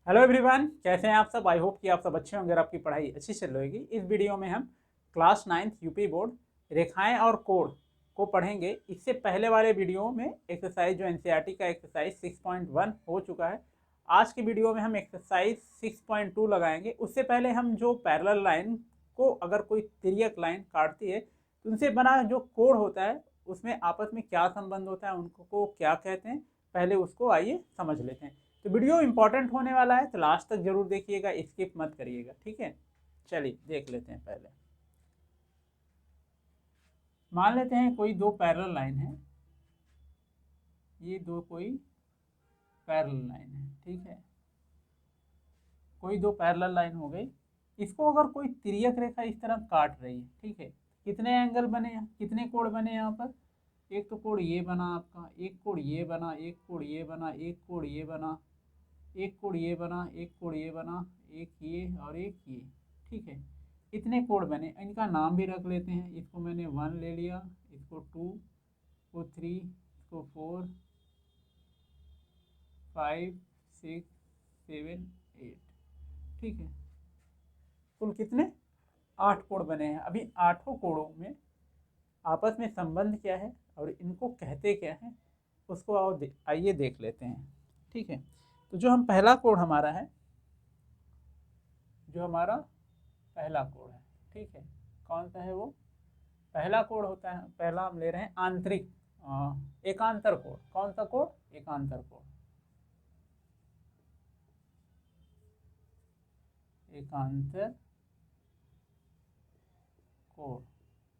Hello everyone, कैसे हैं आप सब। आई होप कि आप सब अच्छे होंगे और आपकी पढ़ाई अच्छी चल रही होगी। इस वीडियो में हम क्लास 9th यूपी बोर्ड रेखाएं और कोड को पढ़ेंगे। इससे पहले वाले वीडियो में एक्सरसाइज जो एनसीईआरटी का एक्सरसाइज 6.1 हो चुका है। आज की वीडियो में हम एक्सरसाइज 6.2 लगाएंगे। उससे पहले हम जो पैरेलल लाइन को अगर कोई तिर्यक लाइन काटती है तो उनसे बना जो कोड होता है उसमें आपस में क्या संबंध होता है, उनको क्या कहते हैं, पहले उसको आइए समझ लेते हैं। तो वीडियो इंपॉर्टेंट होने वाला है, तो लास्ट तक जरूर देखिएगा, स्किप मत करिएगा, ठीक है। चलिए देख लेते हैं। पहले मान लेते हैं कोई दो पैरेलल लाइन है, ये दो कोई पैरेलल लाइन है, ठीक है। कोई दो पैरेलल लाइन हो गई। इसको अगर कोई तिर्यक रेखा इस तरह काट रही है, ठीक है। कितने एंगल बने, कितने कोण बने यहाँ पर। एक तो कोण ये बना आपका, एक कोण ये बना, एक कोण ये बना, एक कोण ये बना, एक कोण ये बना, एक कोण ये बना, एक ये और एक ये, ठीक है। इतने कोण बने, इनका नाम भी रख लेते हैं। इसको मैंने 1 ले लिया, इसको 2, इसको 3, इसको 4, 5, 6, 7, 8, ठीक है। कुल कितने 8 कोण बने हैं। अभी आठों कोणों में आपस में संबंध क्या है और इनको कहते क्या है उसको आइए देख लेते हैं, ठीक है। तो जो हम पहला कोण हमारा है, जो हमारा पहला कोण है, ठीक है, कौन सा है वो। पहला कोण होता है, पहला हम ले रहे हैं आंतरिक एकांतर कोण। कौन सा कोण, एकांतर कोण, एकांतर कोण,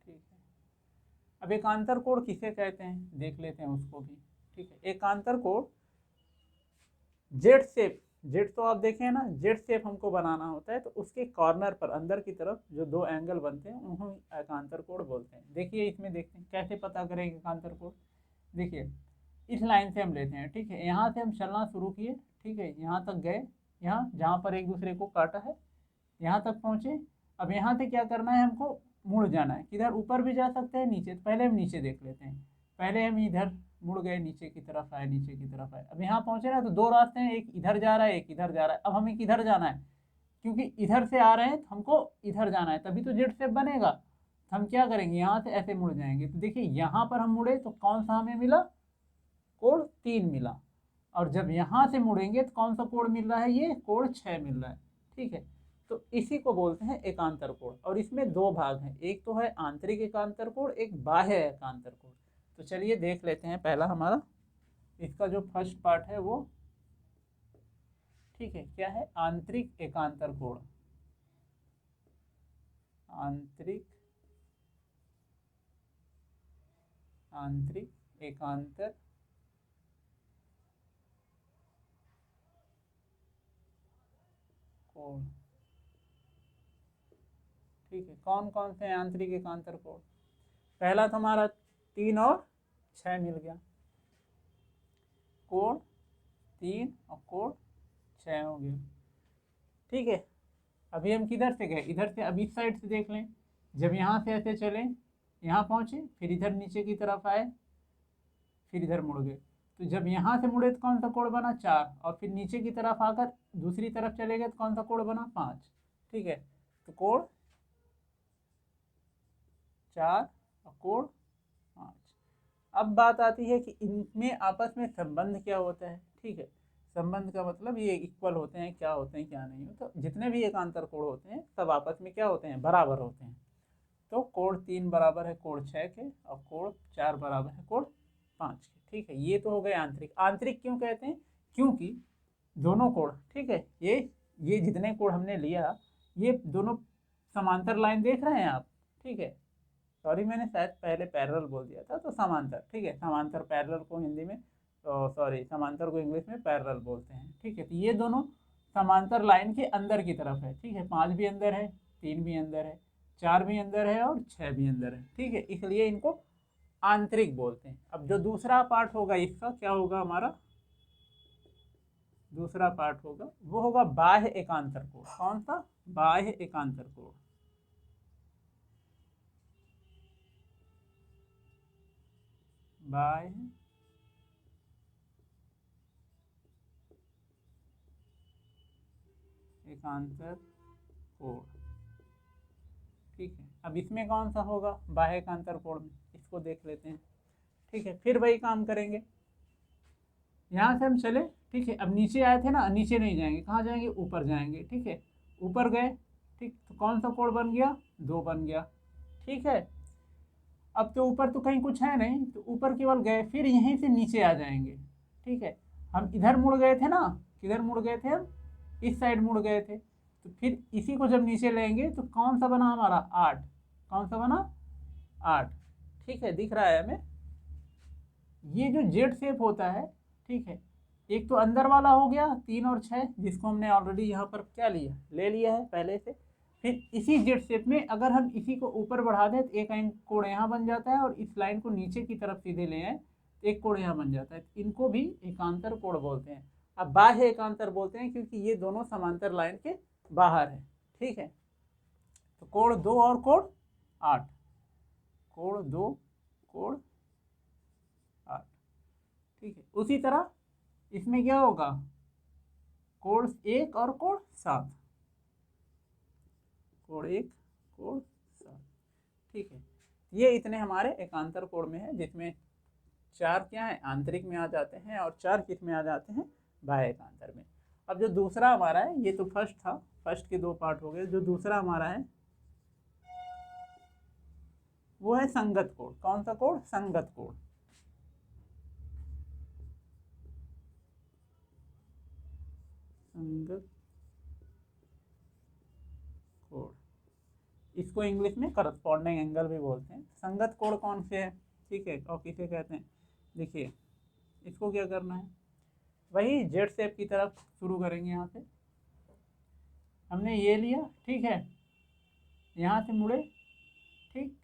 ठीक है। अब एकांतर कोण किसे कहते हैं देख लेते हैं उसको भी, ठीक है। एकांतर कोण जेड शेप, जेड तो आप देखें ना, जेड शेप हमको बनाना होता है तो उसके कॉर्नर पर अंदर की तरफ जो दो एंगल बनते हैं उन्हें एकांतर कोण बोलते हैं। देखिए इसमें देखते हैं कैसे पता करेंगे एकांतर कोण। देखिए इस लाइन से हम लेते हैं, ठीक है। यहाँ से हम चलना शुरू किए, ठीक है, यहाँ तक गए, यहाँ जहाँ पर एक दूसरे को काटा है यहाँ तक पहुँचे। अब यहाँ से क्या करना है, हमको मुड़ जाना है। किधर, ऊपर भी जा सकते हैं नीचे, तो पहले हम नीचे देख लेते हैं। पहले हम इधर मुड़ गए, नीचे की तरफ आए, नीचे की तरफ आए। अब यहाँ पहुँचे ना, तो दो रास्ते हैं, एक इधर जा रहा है, एक इधर जा रहा है। अब हमें किधर जाना है, क्योंकि इधर से आ रहे हैं तो हमको इधर जाना है, तभी तो जेड शेप बनेगा। तो हम क्या करेंगे, यहाँ से ऐसे मुड़ जाएंगे। तो देखिए यहाँ पर हम मुड़े तो कौन सा हमें मिला, कोण 3 मिला। और जब यहाँ से मुड़ेंगे तो कौन सा कोण मिल रहा है, ये कोण 6 मिल रहा है, ठीक है। तो इसी को बोलते हैं एकांतर कोण। और इसमें दो भाग हैं, एक तो है आंतरिक एकांतर कोण, एक बाह्य एकांतर कोण। तो चलिए देख लेते हैं पहला हमारा, इसका जो फर्स्ट पार्ट है वो, ठीक है, क्या है, आंतरिक एकांतर कोण। आंतरिक, आंतरिक एकांतर कोण, ठीक है। कौन कौन से आंतरिक एकांतर कोण, पहला तो हमारा 3 और 6 मिल गया, कोण 3 और कोण 6 हो गया, ठीक है। अभी हम किधर से गए, इधर से। अब इस साइड से देख लें, जब यहाँ से ऐसे चले, यहाँ पहुँचे, फिर इधर नीचे की तरफ आए, फिर इधर मुड़ गए। तो जब यहाँ से मुड़े तो कौन सा कोण बना, 4। और फिर नीचे की तरफ आकर दूसरी तरफ चले गए तो कौन सा कोण बना, 5, ठीक है। तो कोण 4 और कोण 5। अब बात आती है कि इनमें आपस में संबंध क्या होता है, ठीक है। संबंध का मतलब ये इक्वल होते हैं, क्या होते हैं क्या नहीं होता। तो जितने भी एकांतर कोण होते हैं सब आपस में क्या होते हैं, बराबर होते हैं। तो कोण 3 बराबर है कोण 6 के, और कोण 4 बराबर है कोण 5 के, ठीक है। ये तो हो गए आंतरिक। आंतरिक क्यों कहते हैं, क्योंकि दोनों कोण, ठीक है, ये जितने कोण हमने लिया, ये दोनों समांतर लाइन देख रहे हैं आप, ठीक है। सॉरी मैंने शायद पहले पैरेलल बोल दिया था, तो समांतर, ठीक है। समांतर, पैरेलल को हिंदी में, तो सॉरी, समांतर को इंग्लिश में पैरेलल बोलते हैं, ठीक है। तो ये दोनों समांतर लाइन के अंदर की तरफ है, ठीक है। 5 भी अंदर है, 3 भी अंदर है, 4 भी अंदर है और 6 भी अंदर है, ठीक है। इसलिए इनको आंतरिक बोलते हैं। अब जो दूसरा पार्ट होगा इसका क्या होगा, हमारा दूसरा पार्ट होगा वो होगा बाह्य एकांतर कोण। कौन सा, बाह्य एकांतर कोण, बाह्य एकांतर कोण, ठीक है। अब इसमें कौन सा होगा बाह्य एकांतर कोण में, इसको देख लेते हैं, ठीक है। फिर वही काम करेंगे, यहाँ से हम चले, ठीक है। अब नीचे आए थे ना, नीचे नहीं जाएंगे, कहाँ जाएंगे, ऊपर जाएंगे, ठीक है। ऊपर गए, ठीक, तो कौन सा कोण बन गया, 2 बन गया, ठीक है। अब तो ऊपर तो कहीं कुछ है नहीं, तो ऊपर केवल गए, फिर यहीं से नीचे आ जाएंगे, ठीक है। हम इधर मुड़ गए थे ना, किधर मुड़ गए थे हम, इस साइड मुड़ गए थे, तो फिर इसी को जब नीचे लेंगे तो कौन सा बना हमारा 8, कौन सा बना 8, ठीक है। दिख रहा है हमें, ये जो जेड शेप होता है, ठीक है, एक तो अंदर वाला हो गया 3 और 6, जिसको हमने ऑलरेडी यहाँ पर क्या लिया, ले लिया है पहले से। फिर इसी जेड शेप में अगर हम इसी को ऊपर बढ़ा दें तो एक कोण यहाँ बन जाता है, और इस लाइन को नीचे की तरफ सीधे ले आए तो एक कोण यहाँ बन जाता है। इनको भी एकांतर कोण बोलते हैं। अब बाह्य एकांतर बोलते हैं क्योंकि ये दोनों समांतर लाइन के बाहर है, ठीक है। तो कोण 2 और कोण 8, कोण 2 कोण 8, ठीक है। उसी तरह इसमें क्या होगा, कोण 1 और कोण 7, कोण 1 कोण 7, ठीक है। ये इतने हमारे एकांतर कोण में है, जिसमें 4 क्या है आंतरिक में आ जाते हैं और 4 किस में आ जाते हैं, बाह्य एकांतर में। अब जो दूसरा हमारा है, ये तो फर्स्ट था, फर्स्ट के 2 पार्ट हो गए। जो दूसरा हमारा है वो है संगत कोण। कौन सा कोण, संगत कोण। संगत कोण, इसको इंग्लिश में करस्पॉन्डिंग एंगल भी बोलते हैं। संगत कोण कौन से है, ठीक है, और किसे कहते हैं। देखिए इसको क्या करना है, वही जेड शेप की तरफ शुरू करेंगे। यहाँ से हमने ये लिया, ठीक है, यहाँ से मुड़े, ठीक।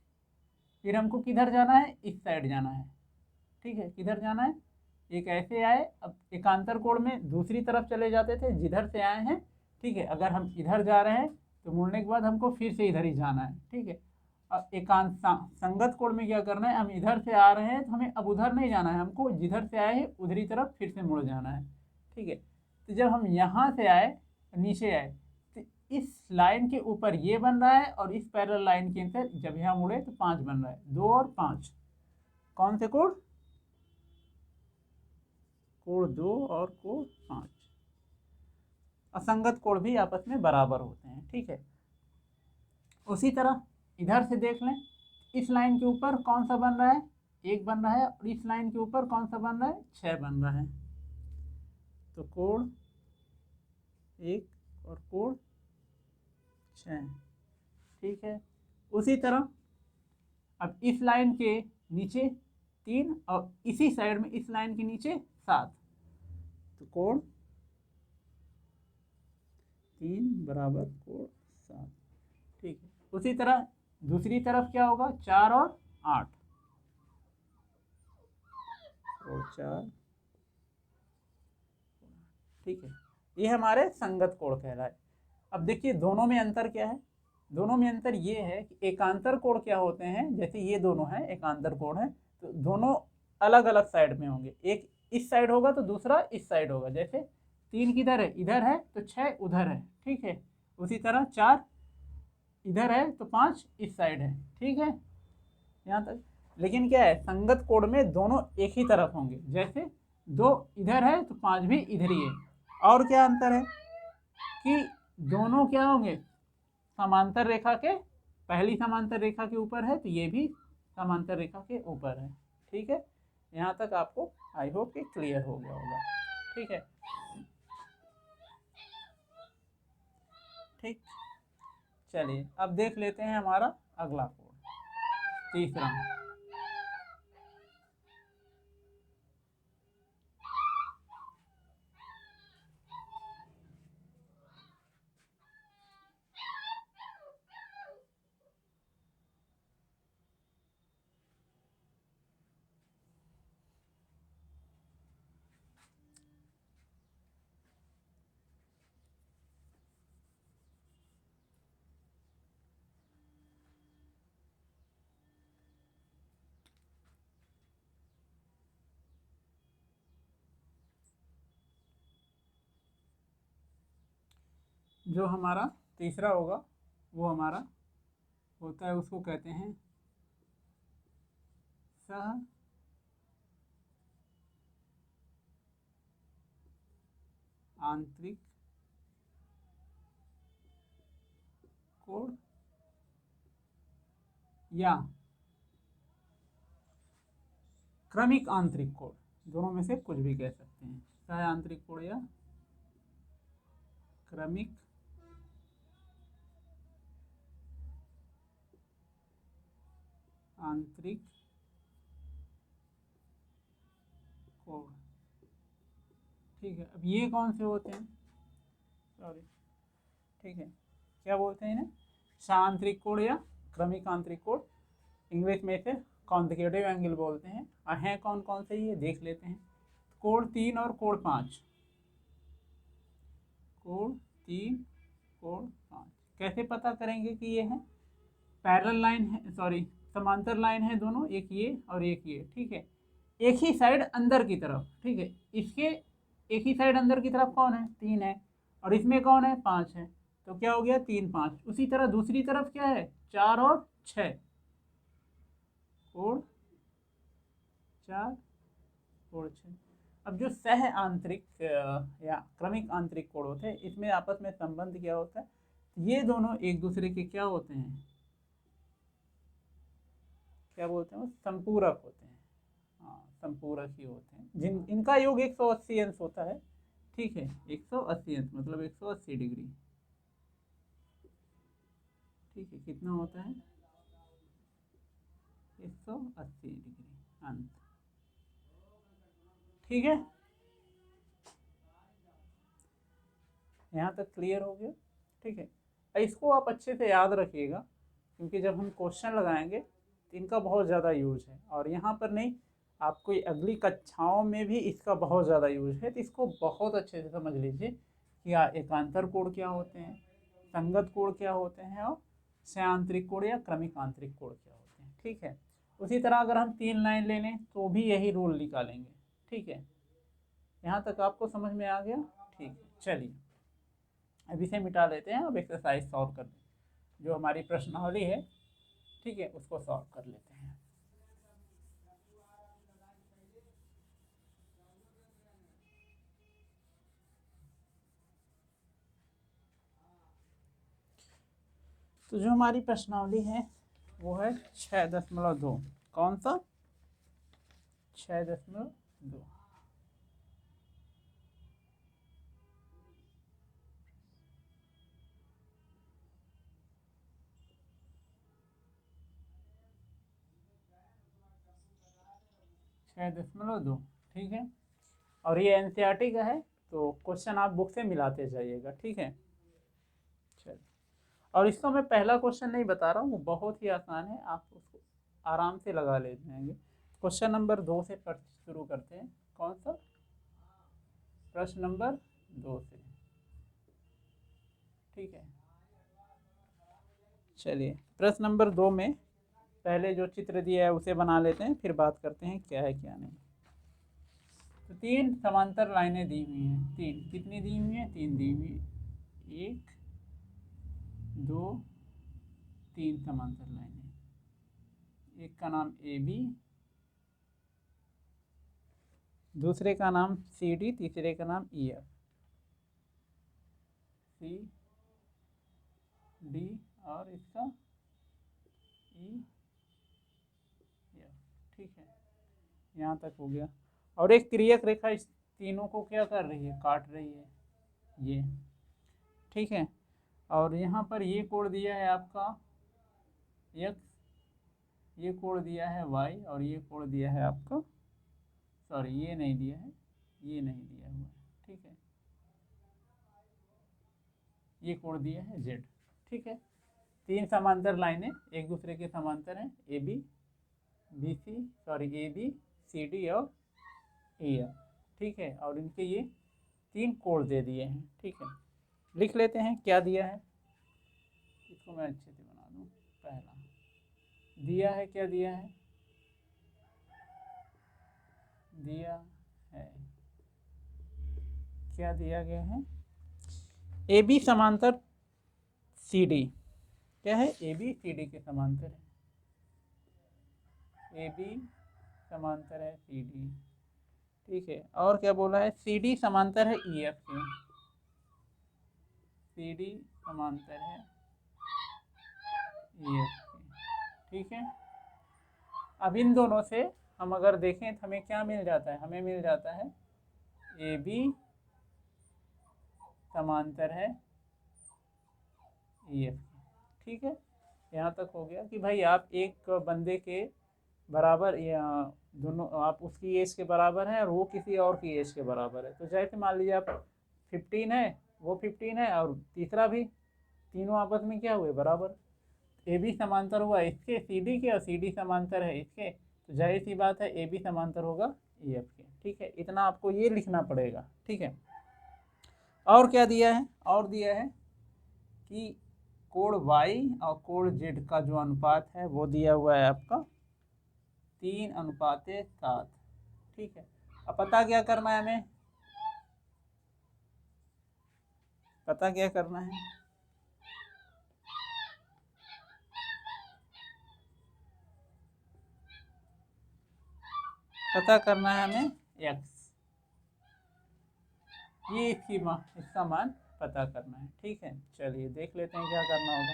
फिर हमको किधर जाना है, इस साइड जाना है, ठीक है। किधर जाना है, एक ऐसे आए। अब एकांतर कोण में दूसरी तरफ चले जाते थे जिधर से आए हैं, ठीक है। अगर हम इधर जा रहे हैं तो मुड़ने के बाद हमको फिर से इधर ही जाना है, ठीक है। अब संगत कोण में क्या करना है, हम इधर से आ रहे हैं तो हमें अब उधर नहीं जाना है, हमको जिधर से आए हैं उधरी तरफ फिर से मुड़ जाना है, ठीक है। तो जब हम यहाँ से आए, नीचे आए, तो इस लाइन के ऊपर ये बन रहा है, और इस पैरेलल लाइन के अंदर जब यहाँ मुड़े तो 5 बन रहा है, 2 और 5। कौन से कोण, कोण 2 और कोण 5। असंगत कोण भी आपस में बराबर होते हैं, ठीक है। उसी तरह इधर से देख लें, इस लाइन के ऊपर कौन सा बन रहा है, 1 बन रहा है, और इस लाइन के ऊपर कौन सा बन रहा है, 6 बन रहा है। तो कोण 1 और कोण 6, ठीक है। उसी तरह अब इस लाइन के नीचे 3, और इसी साइड में इस लाइन के नीचे 7, तो कोण 3 बराबर कोण 7, ठीक है। उसी तरह दूसरी तरफ क्या होगा, 4 और 8, और 4, ठीक है। ये हमारे संगत कोण कहलाए। अब देखिए दोनों में अंतर क्या है, दोनों में अंतर ये है कि एकांतर कोण क्या होते हैं, जैसे ये दोनों हैं एकांतर कोण है, तो दोनों अलग अलग साइड में होंगे। एक इस साइड होगा तो दूसरा इस साइड होगा। जैसे 3 किधर है, इधर है, तो 6 उधर है, ठीक है। उसी तरह 4 इधर है तो 5 इस साइड है, ठीक है, यहाँ तक। लेकिन क्या है, संगत कोण में दोनों एक ही तरफ होंगे। जैसे 2 इधर है तो 5 भी इधर ही है। और क्या अंतर है कि दोनों क्या होंगे, समांतर रेखा के, पहली समांतर रेखा के ऊपर है, तो ये भी समांतर रेखा के ऊपर है, ठीक है। यहाँ तक आपको आई होप कि क्लियर हो गया होगा, ठीक है, ठीक। चलिए अब देख लेते हैं हमारा अगला कोण, तीसरा। जो हमारा तीसरा होगा वो हमारा होता है, उसको कहते हैं सह आंतरिक कोण या क्रमिक आंतरिक कोण, दोनों में से कुछ भी कह सकते हैं। सह आंतरिक कोण या क्रमिक आंतरिक कोण। ठीक है, अब ये कौन से होते हैं, सॉरी, ठीक है, क्या बोलते हैं इन्हें, साआंतरिक कोण या क्रमिक आंतरिक कोण। इंग्लिश में इसे कॉन्सेक्यूटिव एंगल बोलते हैं। और हैं कौन कौन से, ये देख लेते हैं। कोण 3 और कोण 5, कोण 3 कोण 5 कैसे पता करेंगे कि ये है, पैरेलल लाइन है, सॉरी समांतर लाइन है दोनों, एक ये और एक ये, ठीक है, एक ही साइड अंदर की तरफ, ठीक है, इसके एक ही साइड अंदर की तरफ कौन है, 3 है, और इसमें कौन है, 5 है, तो क्या हो गया 3 5। उसी तरह दूसरी तरफ क्या है, 4 और 6, कोण 4 कोण 6। अब जो सह आंतरिक या क्रमिक आंतरिक कोण होते हैं, इसमें आपस में संबंध क्या होता है, ये दोनों एक दूसरे के क्या होते हैं, क्या बोलते हैं, वो संपूरक होते हैं। हाँ, संपूरक ही होते हैं, जिन इनका योग 180 अंश होता है, ठीक है, 180 अंश मतलब 180 डिग्री, ठीक है, कितना होता है, 180 डिग्री अंश, ठीक है, यहाँ तक क्लियर हो गया, ठीक है। इसको आप अच्छे से याद रखिएगा, क्योंकि जब हम क्वेश्चन लगाएंगे तो इनका बहुत ज़्यादा यूज है, और यहाँ पर नहीं, आपको अगली कक्षाओं में भी इसका बहुत ज़्यादा यूज है, तो इसको बहुत अच्छे से समझ लीजिए कि एकांतर कोण क्या होते हैं, संगत कोण क्या होते हैं, और सयांतरिक कोण या क्रमिक आंतरिक कोण क्या होते हैं, ठीक है। उसी तरह अगर हम 3 लाइन ले लें तो भी यही रूल निकालेंगे, ठीक है। यहाँ तक आपको समझ में आ गया, ठीक है, चलिए अब इसे मिटा देते हैं, अब एक्सरसाइज सॉल्व कर दें, जो हमारी प्रश्नावली है, ठीक है, उसको सॉल्व कर लेते हैं। तो जो हमारी प्रश्नावली है वो है 6.2, कौन सा, 6.2। ठीक है, और ये एनसीईआरटी का है, तो क्वेश्चन आप बुक से मिलाते जाइएगा, ठीक है। चलिए, और इसको मैं पहला क्वेश्चन नहीं बता रहा हूँ, वो बहुत ही आसान है, आप उसको आराम से लगा ले जाएंगे। क्वेश्चन नंबर 2 से शुरू करते हैं, कौन सा, प्रश्न नंबर 2 से, ठीक है। चलिए, प्रश्न नंबर 2 में पहले जो चित्र दिया है उसे बना लेते हैं, फिर बात करते हैं क्या है क्या नहीं। तो 3 समांतर लाइनें दी हुई हैं, 3 कितनी दी हुई हैं, 3 दी हुई हैं, 1 2 3 समांतर लाइनें, एक का नाम AB, दूसरे का नाम CD, तीसरे का नाम EF, CD और इसका EF, ठीक है, यहाँ तक हो गया। और एक तिर्यक रेखा इस तीनों को क्या कर रही है, काट रही है, ये, ठीक है। और यहाँ पर ये कोण दिया है आपका X, ये कोण दिया है Y, और ये कोण दिया है आपका, सॉरी ये नहीं दिया है, ये नहीं दिया हुआ है, ठीक है, ये कोण दिया है Z, ठीक है। 3 समांतर लाइनें एक दूसरे के समांतर हैं, AB BC, sorry AB CD और EF, ठीक है, और इनके ये 3 कोण दे दिए हैं, ठीक है। लिख लेते हैं क्या दिया है, इसको मैं अच्छे से बना दूँ। पहला दिया है, क्या दिया है, दिया है, क्या दिया गया है, ए बी समांतर सी डी, क्या है, ए बी सी डी के समांतर है, ए बी समांतर है सी डी, ठीक है। और क्या बोला है, सी डी समांतर है ई एफ के, सी डी समांतर है ई एफ के, ठीक है। अब इन दोनों से हम अगर देखें तो हमें क्या मिल जाता है, हमें मिल जाता है ए बी समांतर है ई एफ के, ठीक है। यहाँ तक हो गया कि भाई आप एक बंदे के बराबर या दोनों, आप उसकी एज के बराबर हैं और वो किसी और की एज के बराबर है। तो जैसे मान लीजिए आप 15 है, वो 15 है और तीसरा भी, तीनों आपस में क्या हुए, बराबर। ए बी समांतर हुआ इसके सी डी के और सी डी समांतर है इसके, तो जाहिर सी बात है ए बी समांतर होगा ई एफ के, ठीक है। इतना आपको ये लिखना पड़ेगा, ठीक है। और क्या दिया है, और दिया है कि कोण y और कोण z का जो अनुपात है वो दिया हुआ है आपका 3:7, ठीक है। अब पता क्या करना है हमें, पता क्या करना है, पता करना है हमें x, ये इसका मान पता करना है, ठीक है। चलिए देख लेते हैं क्या करना होगा।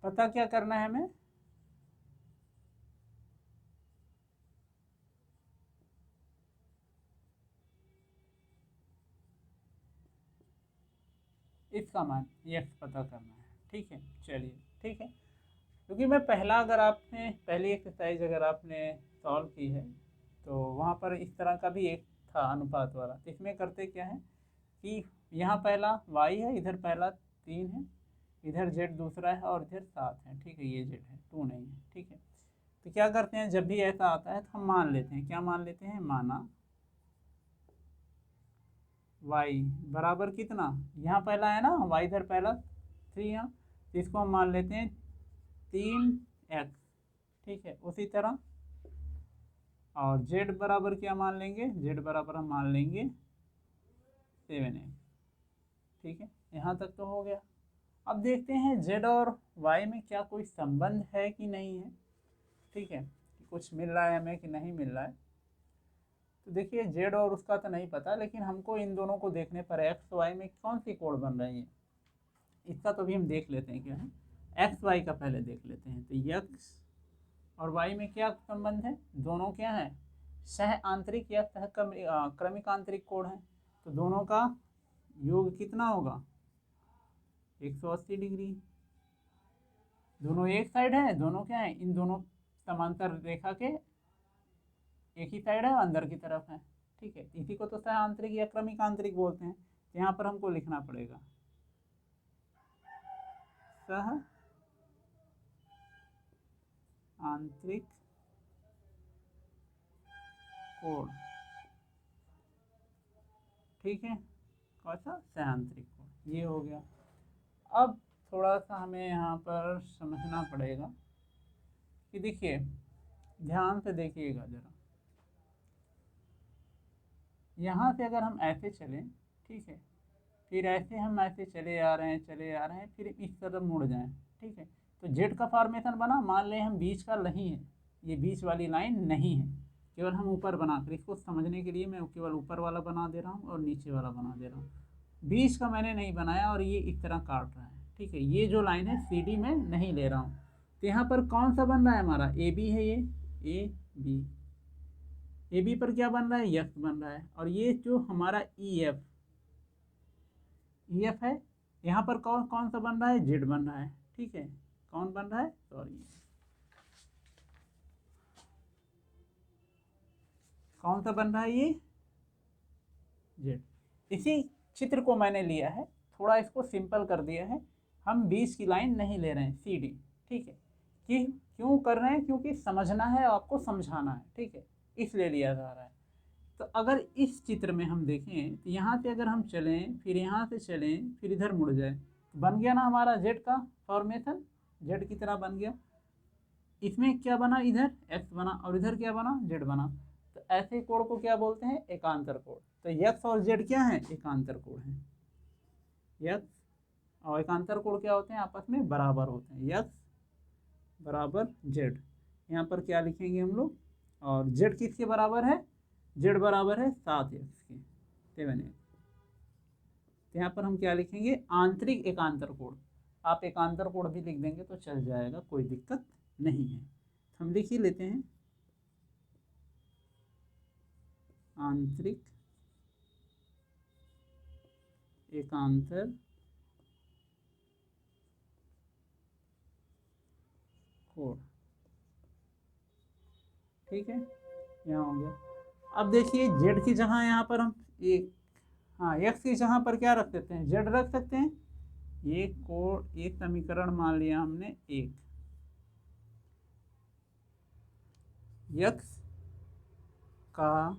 पता क्या करना है हमें, इसका मान x पता करना है, ठीक है। चलिए ठीक है, क्योंकि मैं पहला, अगर आपने पहली एक्सरसाइज अगर आपने सॉल्व की है तो वहाँ पर इस तरह का भी एक था अनुपात वाला। तो इसमें करते क्या है कि यहाँ पहला y है, इधर पहला 3 है, इधर z दूसरा है और इधर 7 है, ठीक है। ये z है, 2 नहीं है, ठीक है। तो क्या करते हैं, जब भी ऐसा आता है तो हम मान लेते हैं, क्या मान लेते हैं, माना y बराबर कितना, यहाँ पहला है ना y, इधर पहला 3 यहाँ, तो इसको हम मान लेते हैं 3x, ठीक है। उसी तरह और z बराबर क्या मान लेंगे, z बराबर हम मान लेंगे 7x, ठीक है। यहाँ तक तो हो गया। अब देखते हैं z और y में क्या कोई संबंध है कि नहीं है, ठीक है, कि कुछ मिल रहा है हमें कि नहीं मिल रहा है। तो देखिए z और उसका तो नहीं पता, लेकिन हमको इन दोनों को देखने पर x y में कौन सी कोण बन रही है इसका तो भी हम देख लेते हैं क्या है, एक्स वाई का पहले देख लेते हैं। तो x और y में क्या संबंध है, दोनों क्या है, सह आंतरिक या सह क्रमिक आंतरिक कोण है। तो दोनों का योग कितना होगा, 180 डिग्री। दोनों एक साइड है, दोनों क्या है, इन दोनों समांतर रेखा के एक ही साइड है, अंदर की तरफ है, ठीक है। इसी को तो सह आंतरिक या क्रमिक आंतरिक बोलते हैं। तो यहाँ पर हमको लिखना पड़ेगा सह आंतरिक कोण, ठीक है, कौन सा, सह आंतरिक कोण, ये हो गया। अब थोड़ा सा हमें यहाँ पर समझना पड़ेगा कि देखिए, ध्यान से देखिएगा जरा, यहाँ से अगर हम ऐसे चलें, ठीक है, फिर ऐसे हम ऐसे चले आ रहे हैं, चले आ रहे हैं, फिर इस तरफ मुड़ जाएं, ठीक है। तो जेड का फॉर्मेशन बना, मान लें हम बीच का नहीं है, ये बीच वाली लाइन नहीं है, केवल हम ऊपर बनाकर, इसको समझने के लिए मैं केवल ऊपर वाला बना दे रहा हूँ और नीचे वाला बना दे रहा हूँ। बीच का मैंने नहीं बनाया और ये इस तरह काट रहा है, ठीक है। ये जो लाइन है सी डी में नहीं ले रहा हूँ। तो यहाँ पर कौन सा बन रहा है हमारा, ए बी है, ये ए बी, ए बी पर क्या बन रहा है, यक्स बन रहा है। और ये जो हमारा ई एफ है, यहाँ पर कौन कौन सा बन रहा है, जेड बन रहा है, ठीक है। कौन बन रहा है, सॉरी, कौन सा बन रहा है, ये जेड। इसी चित्र को मैंने लिया है, थोड़ा इसको सिंपल कर दिया है, हम बीच की लाइन नहीं ले रहे हैं, सी डी, ठीक है। कि क्यों कर रहे हैं, क्योंकि समझना है, आपको समझाना है, ठीक है, इसलिए लिया जा रहा है। तो अगर इस चित्र में हम देखें तो यहाँ से अगर हम चलें, फिर यहाँ से चलें, फिर इधर मुड़ जाए, तो बन गया ना हमारा जेड का फॉर्मेशन, जेड की तरह बन गया। इसमें क्या बना, इधर एक्स बना और इधर क्या बना, जेड बना। तो ऐसे कोण को क्या बोलते हैं, एकांतर कोण। तो यक्स और जेड क्या है, एकांतर कोण है। यक्स और एकांतर कोण क्या होते हैं, आपस में बराबर होते हैं। यक्स बराबर जेड, यहाँ पर क्या लिखेंगे हम लोग, और जेड किसके बराबर है, जेड बराबर है 7x के, 7x। तो यहाँ पर हम क्या लिखेंगे, आंतरिक एकांतर कोण। आप एकांतर कोण भी लिख देंगे तो चल जाएगा, कोई दिक्कत नहीं है। हम लिख ही लेते हैं आंतरिक एकांतर कोण, ठीक है, यहाँ हो गया। अब देखिए जेड की जगह यहाँ पर हम एक, हाँ एक्स की जगह पर क्या रख सकते हैं, जेड रख सकते हैं। ये कोण, एक समीकरण मान लिया हमने एक, यक्स का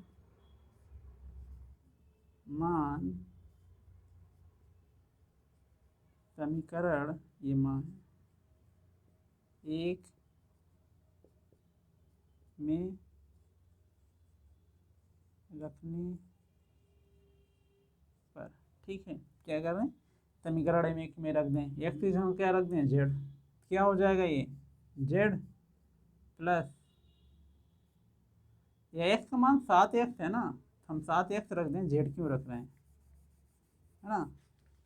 मान, समीकरण ये मान एक में रखने पर, ठीक है, क्या कर रहे हैं, समीकरण एक में रख दें, एक्स की जगह क्या रख दें, जेड। क्या हो जाएगा ये, जेड प्लस, ये एक्स का मान 7x है ना, हम 7x रख दें, जेड क्यों रख रहे हैं, है ना,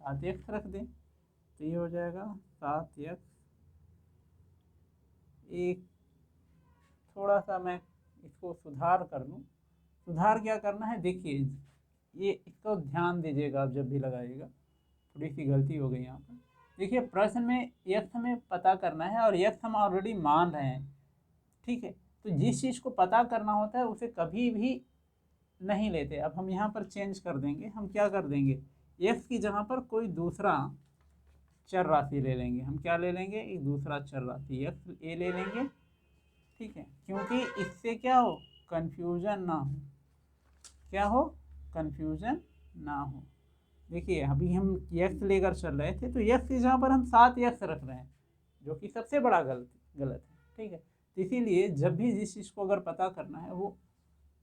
7x रख दें। तो ये हो जाएगा 7x, एक थोड़ा सा मैं इसको सुधार कर लूँ। सुधार क्या करना है, देखिए ये इसको ध्यान दीजिएगा आप जब भी लगाइएगा, थोड़ी सी गलती हो गई यहाँ पर। देखिए प्रश्न में यक्स हमें पता करना है और यक्स हम ऑलरेडी मान रहे हैं, ठीक है। तो जिस चीज़ को पता करना होता है उसे कभी भी नहीं लेते। अब हम यहाँ पर चेंज कर देंगे, हम क्या कर देंगे, एक्स की जगह पर कोई दूसरा चर राशि ले लेंगे। हम क्या ले लेंगे, एक दूसरा चर राशि एक्स ए ले लेंगे, ठीक है, क्योंकि इससे क्या हो, कन्फ्यूजन ना हो, क्या हो, कन्फ्यूजन ना हो। देखिए अभी हम यक्स लेकर चल रहे थे, तो यक्स की जगह पर हम 7x रख रहे हैं, जो कि सबसे बड़ा गलत है, ठीक है। तो इसीलिए जब भी जिस चीज़ को अगर पता करना है वो,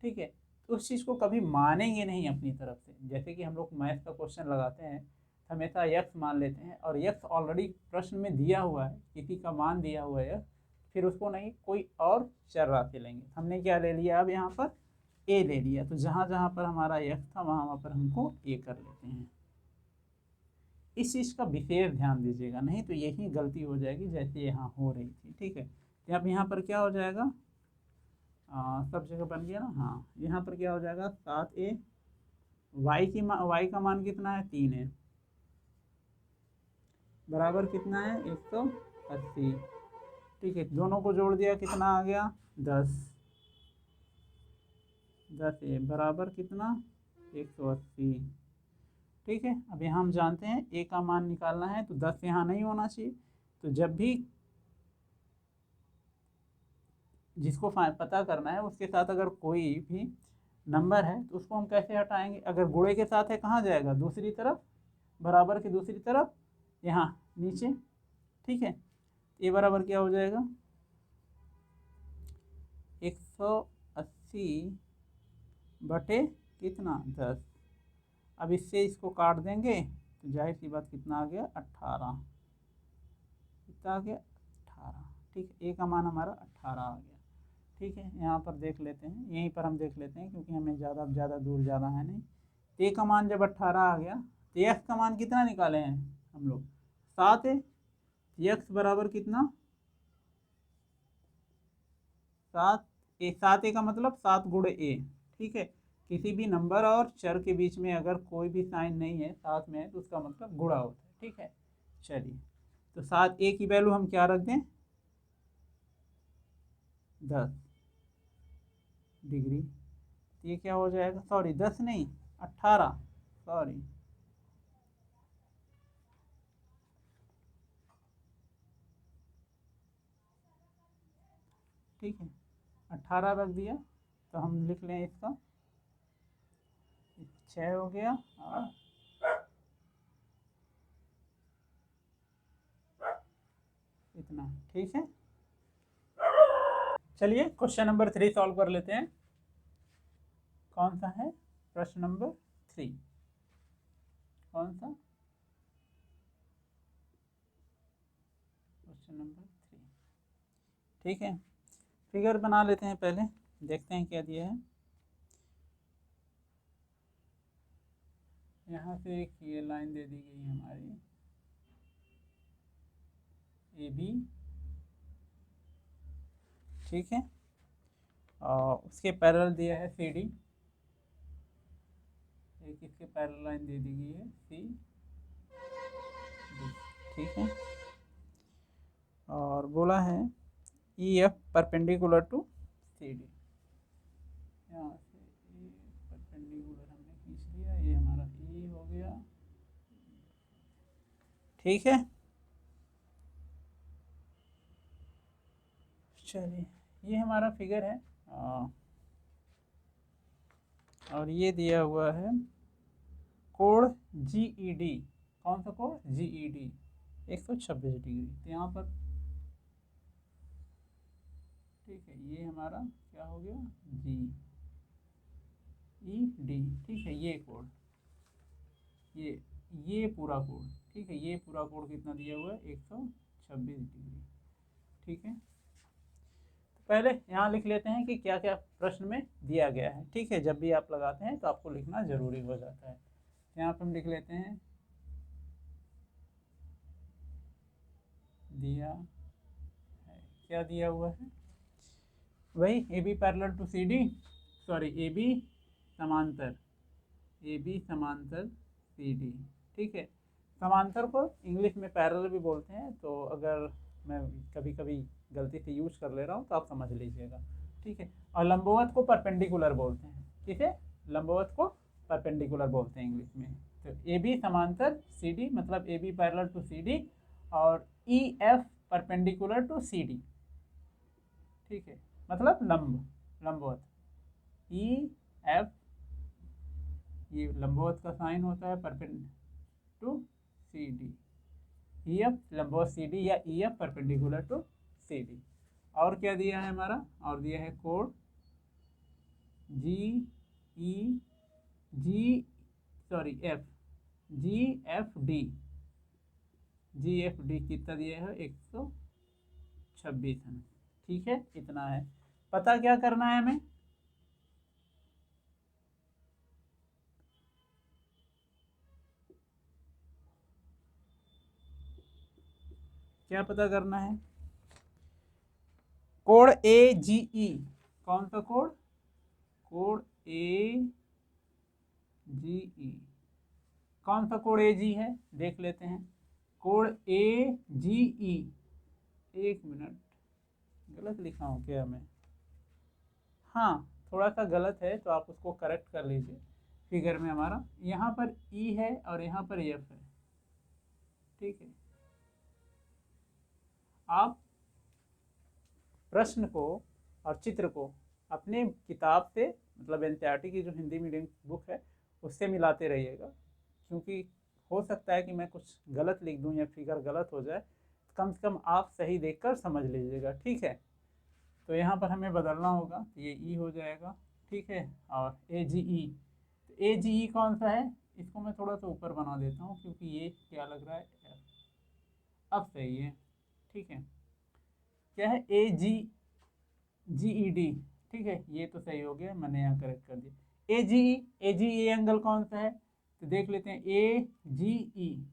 ठीक है, तो उस चीज़ को कभी मानेंगे नहीं अपनी तरफ से। जैसे कि हम लोग मैथ का क्वेश्चन लगाते हैं, हमेशा यक्स मान लेते हैं, और यक्स ऑलरेडी प्रश्न में दिया हुआ है, किसी का मान दिया हुआ है, फिर उसको नहीं कोई और चर राशि लेंगे। हमने क्या ले लिया, अब यहाँ पर ए ले लिया, तो जहाँ जहाँ पर हमारा यक्स था वहाँ पर हमको ए कर लेते हैं। इस चीज़ का विशेष ध्यान दीजिएगा, नहीं तो यही गलती हो जाएगी जैसे यहाँ हो रही थी, ठीक है। तो अब यहाँ पर क्या हो जाएगा, सब जगह बन गया ना, हाँ, यहाँ पर क्या हो जाएगा, 7a, वाई का मान कितना है, 3 है, बराबर कितना है, 180, ठीक है। दोनों को जोड़ दिया, कितना आ गया, 10, 10a बराबर कितना, 180, ठीक है। अब यहाँ हम जानते हैं a का मान निकालना है, तो 10 यहाँ नहीं होना चाहिए। तो जब भी जिसको पता करना है उसके साथ अगर कोई भी नंबर है तो उसको हम कैसे हटाएंगे, अगर गुणे के साथ है कहाँ जाएगा, दूसरी तरफ, बराबर की दूसरी तरफ, यहाँ नीचे, ठीक है। ये बराबर क्या हो जाएगा, 180 बटे कितना, 10। अब इससे इसको काट देंगे तो जाहिर सी बात कितना आ गया, 18, कितना आ गया, 18, ठीक है। ए का मान हमारा 18 आ गया, ठीक है। यहाँ पर देख लेते हैं, यहीं पर हम देख लेते हैं, क्योंकि हमें ज़्यादा दूर ज़्यादा है नहीं। तो ए का मान जब 18 आ गया, तो एक्स का मान कितना निकाले हैं हम लोग, 7 है। एक्स बराबर कितना, 7, 7 का मतलब 7 गुणे ए, ठीक है। किसी भी नंबर और चर के बीच में अगर कोई भी साइन नहीं है, साथ में है, तो उसका मतलब गुणा होता है, ठीक है। चलिए, तो 7a की वैल्यू हम क्या रख दें, 10 डिग्री। ये क्या हो जाएगा, सॉरी 10 नहीं, 18, सॉरी, ठीक है, 18 रख दिया। तो हम लिख लें इसका 6 हो गया और इतना, ठीक है। चलिए क्वेश्चन नंबर 3 सॉल्व कर लेते हैं। कौन सा है प्रश्न नंबर 3? कौन सा? क्वेश्चन नंबर 3, ठीक है। फिगर बना लेते हैं, पहले देखते हैं क्या दिया है। यहाँ से एक ये लाइन दे दी गई है हमारी ए बी, ठीक है, और उसके पैरेलल दिया है सी डी, एक इसके पैरेलल लाइन दे दी गई है सी डी, ठीक है। और बोला है E F perpendicular to C D, यहाँ से ए परपेंडिकुलर हमने खींच लिया, ये हमारा ई हो गया, ठीक है। चलिए ये हमारा फिगर है, और ये दिया हुआ है कोण जीईडी। कौन सा कोण? GED 126 degree. तो यहाँ पर ठीक है, ये हमारा क्या हो गया? जी ई डी, ठीक है। ये कोण, ये पूरा कोण, ठीक है, ये पूरा कोण कितना दिया हुआ है? 126 डिग्री, ठीक है। तो पहले यहाँ लिख लेते हैं कि क्या क्या प्रश्न में दिया गया है, ठीक है। जब भी आप लगाते हैं तो आपको लिखना जरूरी हो जाता है। यहाँ पर हम लिख लेते हैं दिया है, क्या दिया हुआ है? वही A B parallel to C D, sorry A B समांतर, ए बी समांतर सी डी, ठीक है। समांतर को इंग्लिश में पैरेलल भी बोलते हैं, तो अगर मैं कभी कभी गलती से यूज कर ले रहा हूँ तो आप समझ लीजिएगा, ठीक है। और लंबवत को परपेंडिकुलर बोलते हैं, किसे? लंबवत को परपेंडिकुलर बोलते हैं इंग्लिश में। तो ए बी समांतर सी डी मतलब A B parallel to C D, और E F perpendicular to C D, ठीक है, मतलब लंबवत। ई एफ ये लंबवत का साइन होता है, perpendicular to C D, E F लंबवत सी डी या E F perpendicular to C D. और क्या दिया है हमारा? और दिया है कोण G E G sorry F G F D, G F D कितना दिया है? 126 है, ठीक है। इतना है। पता क्या करना है हमें? क्या पता करना है? कोण ए जी ई। कौन सा कोण? कोण ए जी ई। कौन सा कोण ए जी है? देख लेते हैं। कोण ए जी ई, एक मिनट, गलत लिखा हूँ क्या मैं? हाँ, थोड़ा सा गलत है, तो आप उसको करेक्ट कर लीजिए। फिगर में हमारा यहाँ पर ई है और यहाँ पर एफ है, ठीक है। आप प्रश्न को और चित्र को अपने किताब से, मतलब एनसीईआरटी की जो हिंदी मीडियम बुक है उससे मिलाते रहिएगा, क्योंकि हो सकता है कि मैं कुछ गलत लिख दूं या फिगर गलत हो जाए, कम से कम आप सही देखकर समझ लीजिएगा, ठीक है। तो यहाँ पर हमें बदलना होगा, तो ये ई हो जाएगा, ठीक है। और ए जी ई, तो ए जी ई कौन सा है? इसको मैं थोड़ा सा ऊपर बना देता हूँ, क्योंकि ये क्या लग रहा है? अब सही है, ठीक है। क्या है? ए जी जी ई डी, ठीक है, ये तो सही हो गया, मैंने यहाँ करेक्ट कर दिया। ए जी ई, ए जी ई एंगल कौन सा है? तो देख लेते हैं, ए जी ई,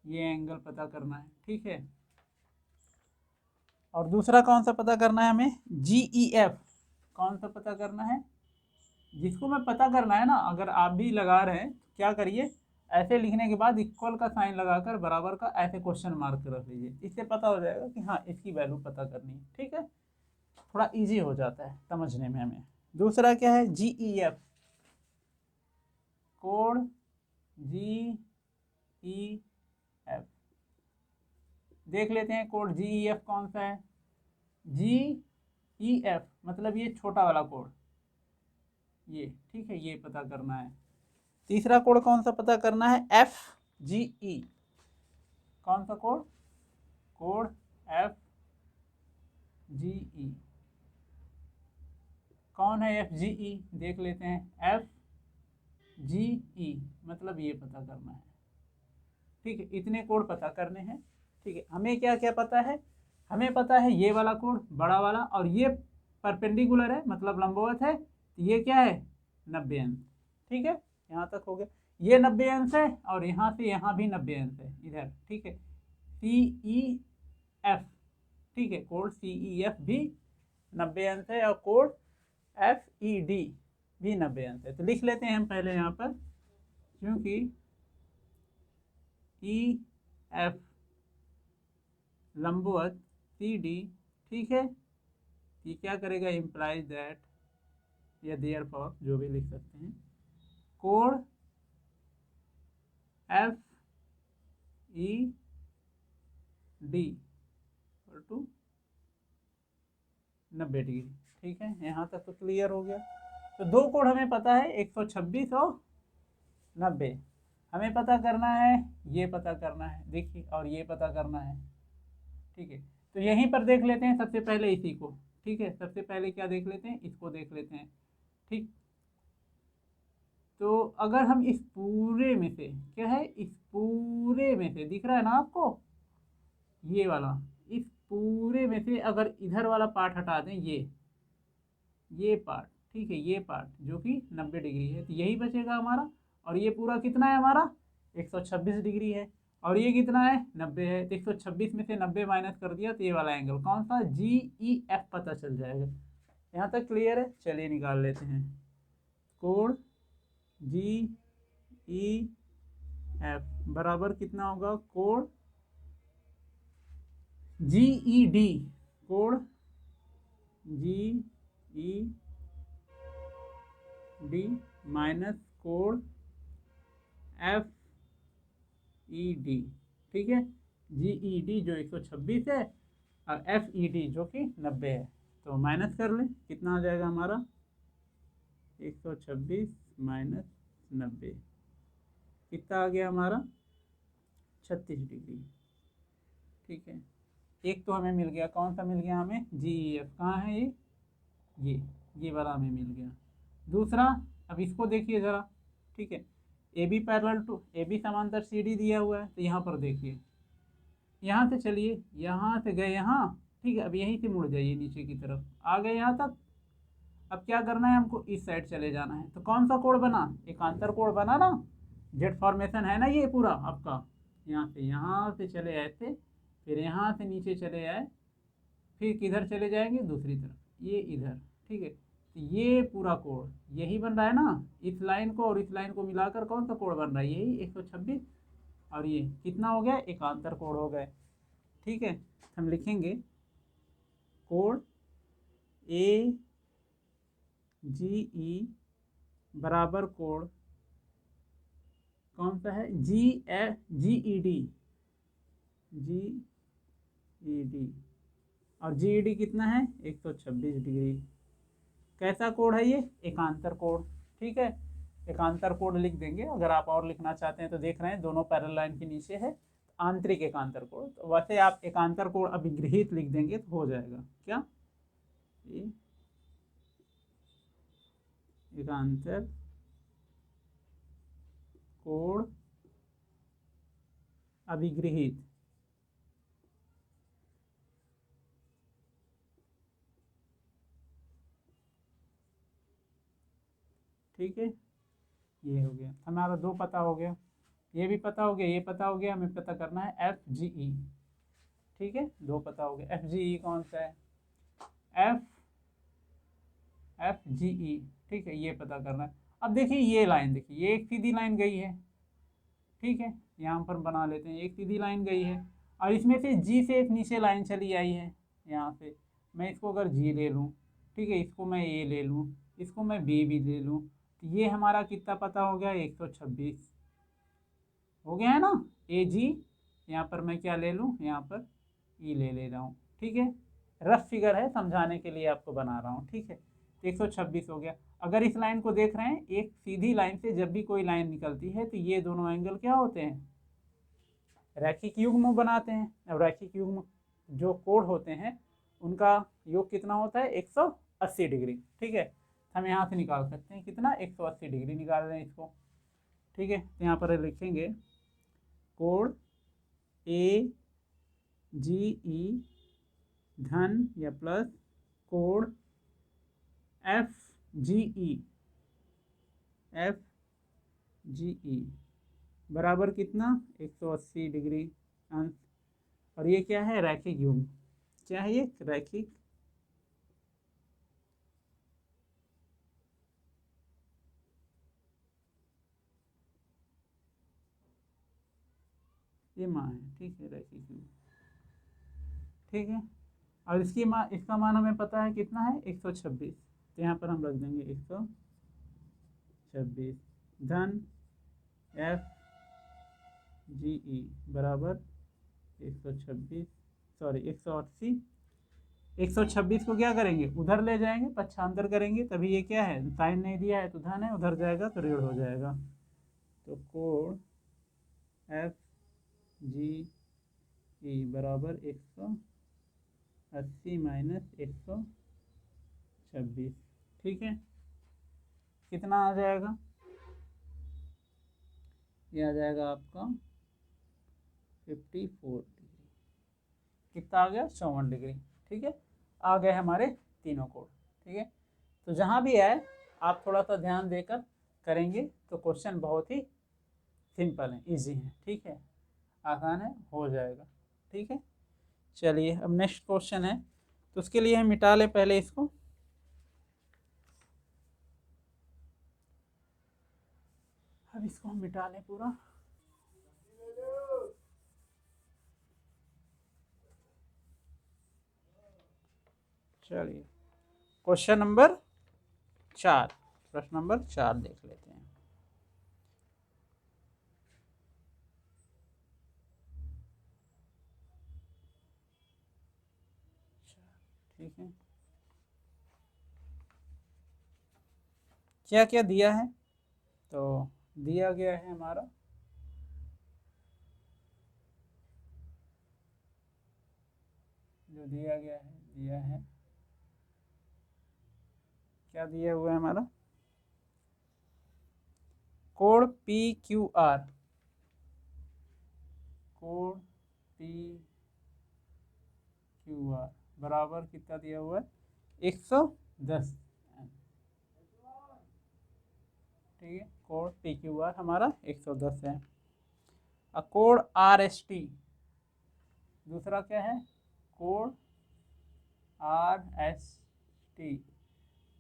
ये एंगल पता करना है, ठीक है। और दूसरा कौन सा पता करना है हमें? जी ई एफ। कौन सा पता करना है? जिसको मैं पता करना है ना, अगर आप भी लगा रहे हैं तो क्या करिए, ऐसे लिखने के बाद इक्वल का साइन लगाकर बराबर का ऐसे क्वेश्चन मार्क रख लीजिए, इससे पता हो जाएगा कि हाँ इसकी वैल्यू पता करनी है, ठीक है। थोड़ा इजी हो जाता है समझने में हमें। दूसरा क्या है? जी ई एफ, कोण जी ई एफ। देख लेते हैं कोण जी ई एफ कौन सा है? जी ई एफ मतलब ये छोटा वाला कोण, ये, ठीक है, ये पता करना है। तीसरा कोड कौन सा पता करना है, FGE। कौन सा कोड, कोड FGE। कौन है FGE, देख लेते हैं। FGE मतलब ये पता करना है, ठीक है। इतने कोड पता करने हैं, ठीक है। हमें क्या क्या पता है, हमें पता है ये वाला कोड बड़ा वाला, और ये परपेंडिकुलर है मतलब लंबवत है, तो ये क्या है 90 अंश, ठीक है। यहाँ तक हो गया, ये 90 अंश है, और यहाँ से यहाँ भी 90 अंश है इधर, ठीक है। CEF, ठीक है, कोड CEF भी 90 अंश है, और कोड FED भी 90 अंश है। तो लिख लेते हैं हम पहले यहाँ पर, क्योंकि EF लंबवत CD, ठीक है, ये क्या करेगा, इम्प्लाइज दैट या देयरफॉर, जो भी लिख सकते हैं, कोड FED टू 90 डिग्री, ठीक है। यहाँ तक तो क्लियर हो गया। तो दो कोड हमें पता है, 126 और 90। हमें पता करना है, ये पता करना है, देखिए, और ये पता करना है, ठीक है। तो यहीं पर देख लेते हैं सबसे पहले इसी को, ठीक है। सबसे पहले क्या देख लेते हैं, इसको देख लेते हैं, ठीक। तो अगर हम इस पूरे में से, क्या है, इस पूरे में से दिख रहा है ना आपको, ये वाला, इस पूरे में से अगर इधर वाला पार्ट हटा दें, ये पार्ट, ठीक है, ये पार्ट जो कि 90 डिग्री है, तो यही बचेगा हमारा। और ये पूरा कितना है हमारा, 126 डिग्री है, और ये कितना है 90 है। तो 126 में से 90 माइनस कर दिया, तो ये वाला एंगल कौन सा, GEF पता चल जाएगा। यहाँ तक क्लियर है, चलिए निकाल लेते हैं। कोड GEF बराबर कितना होगा, code GED, code GED minus code FED, ठीक है। GED जो 126 है, और FED जो कि 90 है। तो माइनस कर लें, कितना आ जाएगा हमारा, 126 माइनस 90, कितना आ गया हमारा, 36 डिग्री, ठीक है। एक तो हमें मिल गया, कौन सा मिल गया हमें, GEF। कहाँ है ये वाला हमें मिल गया। दूसरा, अब इसको देखिए ज़रा, ठीक है। AB पैरेलल टू AB समांतर CD दिया हुआ है, तो यहाँ पर देखिए, यहाँ से चलिए, यहाँ से गए यहाँ, ठीक है। अब यहीं से मुड़ जाइए नीचे की तरफ, आ गए यहाँ तक। अब क्या करना है, हमको इस साइड चले जाना है। तो कौन सा कोड बना, एकांतर कोड बना ना, जेड फॉर्मेशन है ना ये पूरा आपका। यहाँ से चले आए थे, फिर यहाँ से नीचे चले आए, फिर किधर चले जाएंगे, दूसरी तरफ, ये इधर, ठीक है। तो ये पूरा कोड यही बन रहा है ना, इस लाइन को और इस लाइन को मिलाकर कौन सा कोड बन रहा है, यही 126। और ये कितना हो गया, एकांतर कोड हो गए, ठीक है। हम लिखेंगे कोड AGE बराबर कोड कौन सा है, GED, और GED कितना है, 126 डिग्री। कैसा कोड है ये, एकांतर कोड, ठीक है। एकांतर कोड लिख देंगे। अगर आप और लिखना चाहते हैं तो देख रहे हैं दोनों पैरेलल लाइन के नीचे है आंतरिक एकांतर कोड। तो वैसे आप एकांतर कोड अभिगृहित लिख देंगे तो हो जाएगा, क्या, एकांतर कोड अभिगृहित, ठीक है। ये हो गया हमारा, दो पता हो गया, ये भी पता हो गया, ये पता हो गया। हमें पता करना है FGE, ठीक है। दो पता हो गया। FGE कौन सा है, FGE, ठीक है, ये पता करना है। अब देखिए ये लाइन, देखिए ये एक सीधी लाइन गई है, ठीक है। यहाँ पर बना लेते हैं, एक सीधी लाइन गई है, और इसमें से G से एक नीचे लाइन चली आई है यहाँ से। मैं इसको अगर G ले लूँ, ठीक है, इसको मैं A ले लूँ, इसको मैं B भी ले लूँ, तो ये हमारा कितना पता हो गया, 126 हो गया है ना। AG, यहाँ पर मैं क्या ले लूँ, यहाँ पर E ले रहा हूँ, ठीक है। रफ फिगर है, समझाने के लिए आपको बना रहा हूँ, ठीक है। 126 हो गया। अगर इस लाइन को देख रहे हैं, एक सीधी लाइन से जब भी कोई लाइन निकलती है तो ये दोनों एंगल क्या होते हैं, रैखिक युग्म बनाते हैं। अब रैखिक युग्म जो कोण होते हैं उनका योग कितना होता है, 180 डिग्री। ठीक है, हम यहाँ से निकाल सकते हैं कितना, 180 डिग्री निकाल रहे हैं इसको। ठीक है, तो यहाँ पर लिखेंगे कोण ए जी ई धन या प्लस कोण एफ जी ई बराबर कितना, 180 डिग्री अंश। और ये क्या है, रैखिक युग्म। क्या है ये, रैखिक ये मान है। ठीक है, रैखिक युग्म। ठीक है, और इसका मान हमें पता है कितना है, 126। तो यहाँ पर हम रख देंगे 126 धन एफ जी ई बराबर 126 सॉरी 180। 126 को क्या करेंगे, उधर ले जाएंगे, पक्षांतर करेंगे, तभी ये क्या है, साइन नहीं दिया है तो धन है, उधर जाएगा तो ऋण हो जाएगा। तो कोण एफ जी ई बराबर 180 माइनस 126। ठीक है, कितना आ जाएगा, ये आ जाएगा आपका 54 डिग्री। कितना आ गया, 54 डिग्री। ठीक है, आ गए हमारे तीनों कोण। ठीक है, तो जहाँ भी आए आप थोड़ा सा ध्यान देकर करेंगे तो क्वेश्चन बहुत ही सिंपल है, इजी है। ठीक है, आसान है, हो जाएगा। ठीक है, चलिए अब नेक्स्ट क्वेश्चन है, तो उसके लिए हम मिटा लें पहले इसको। अब इसको हम मिटा लें पूरा। चलिए क्वेश्चन नंबर 4, प्रश्न नंबर 4 देख लेते हैं। ठीक है, क्या क्या दिया है, तो दिया गया है हमारा जो दिया है क्या दिया हुआ है हमारा, कोण पी क्यू आर, कोण पी क्यू आर बराबर कितना दिया हुआ है, 110। ठीक है, कोण पी क्यू आर हमारा 110 है। अब कोण आर एस टी, दूसरा क्या है, कोण आर एस टी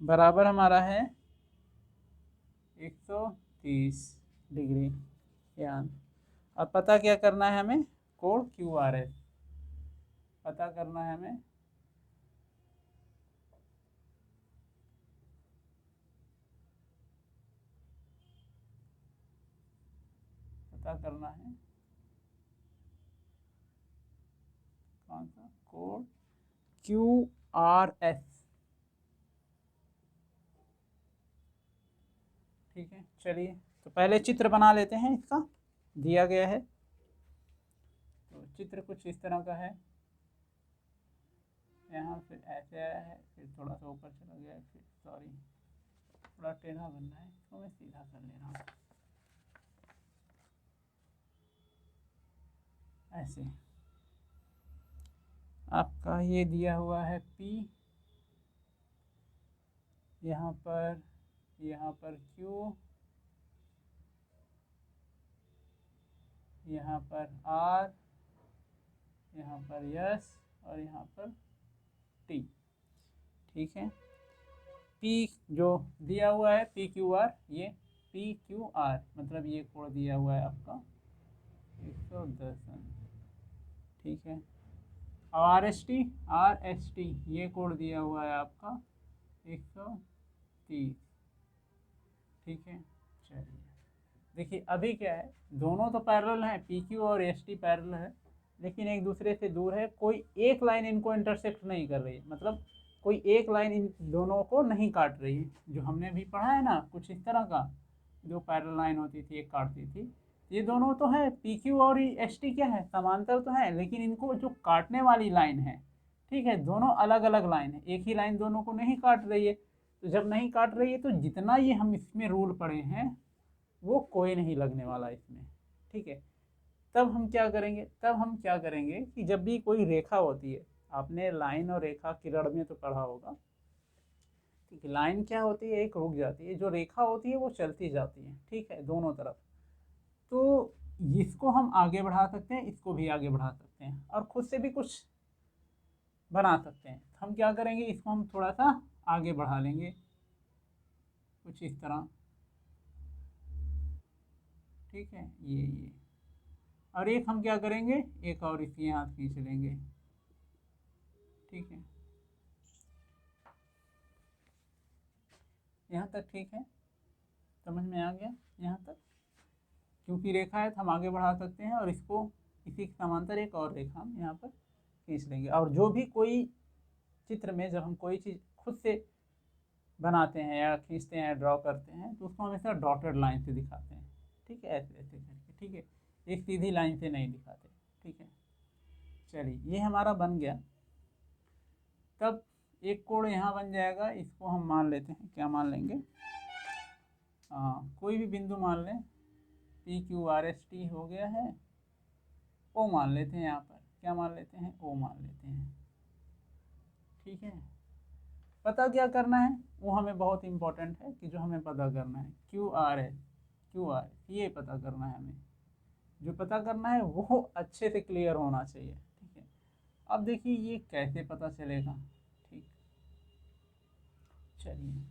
बराबर हमारा है 130 डिग्री। यान अब पता क्या करना है हमें, कोण क्यू आर एस पता करना है हमें। पता करना है कौन सा, कोण क्यू आर एस। ठीक है, चलिए तो पहले चित्र बना लेते हैं, इसका दिया गया है। तो चित्र कुछ इस तरह का है, यहाँ फिर ऐसे आया है, फिर थोड़ा सा ऊपर चला गया है, फिर सॉरी थोड़ा टेढ़ा बनना है, इसको मैं सीधा कर ले रहा हूँ ऐसे। आपका ये दिया हुआ है P, यहाँ पर Q, यहाँ पर R, यहाँ पर S और यहाँ पर T। ठीक है, P जो दिया हुआ है PQR, ये PQR मतलब ये कोण दिया हुआ है आपका 110। ठीक है, और RST ये कोण दिया हुआ है आपका 130। ठीक है, चलिए देखिए अभी क्या है, दोनों तो पैरेलल हैं, PQ और ST पैरेलल है, लेकिन एक दूसरे से दूर है, कोई एक लाइन इनको इंटरसेक्ट नहीं कर रही है, मतलब कोई एक लाइन इन दोनों को नहीं काट रही है। जो हमने भी पढ़ा है ना कुछ इस तरह का, जो पैरेलल लाइन होती थी एक काटती थी, ये दोनों तो है, पी क्यू और एस टी क्या है, समांतर तो है, लेकिन इनको जो काटने वाली लाइन है, ठीक है, दोनों अलग अलग लाइन है, एक ही लाइन दोनों को नहीं काट रही है। तो जब नहीं काट रही है तो जितना ये हम इसमें रूल पढ़े हैं वो कोई नहीं लगने वाला इसमें, ठीक है। तब हम क्या करेंगे कि जब भी कोई रेखा होती है, आपने लाइन और रेखा किरण में तो पढ़ा होगा, ठीक है, लाइन क्या होती है, एक रुक जाती है, जो रेखा होती है वो चलती जाती है, ठीक है, दोनों तरफ। तो इसको हम आगे बढ़ा सकते हैं, इसको भी आगे बढ़ा सकते हैं, और खुद से भी कुछ बना सकते हैं। हम क्या करेंगे, इसको हम थोड़ा सा आगे बढ़ा लेंगे कुछ इस तरह, ठीक है, ये और एक हम क्या करेंगे, एक और इसके हाथ खींच लेंगे, ठीक है, यहाँ तक ठीक है, समझ में आ गया यहाँ तक। क्योंकि रेखा है तो हम आगे बढ़ा सकते हैं, और इसको इसी के समांतर एक और रेखा हम यहाँ पर खींच लेंगे। और जो भी कोई चित्र में जब हम कोई चीज़ खुद से बनाते हैं या खींचते हैं या ड्रॉ करते हैं तो उसको हमेशा डॉटेड लाइन से दिखाते हैं, ठीक है, ऐसे ऐसे करके, ठीक है, एक सीधी लाइन से नहीं दिखाते, ठीक है। चलिए ये हमारा बन गया। तब एक कोण यहाँ बन जाएगा, इसको हम मान लेते हैं, क्या मान लेंगे, कोई भी बिंदु मान लें, P Q R S T हो गया है, ओ मान लेते हैं, यहाँ पर क्या मान लेते हैं, ओ मान लेते हैं, ठीक है। पता क्या करना है, वो हमें बहुत इंपॉर्टेंट है कि जो हमें पता करना है क्यू आर है, क्यू आर ये पता करना है हमें, जो पता करना है वो अच्छे से क्लियर होना चाहिए, ठीक है। अब देखिए ये कैसे पता चलेगा, ठीक, चलिए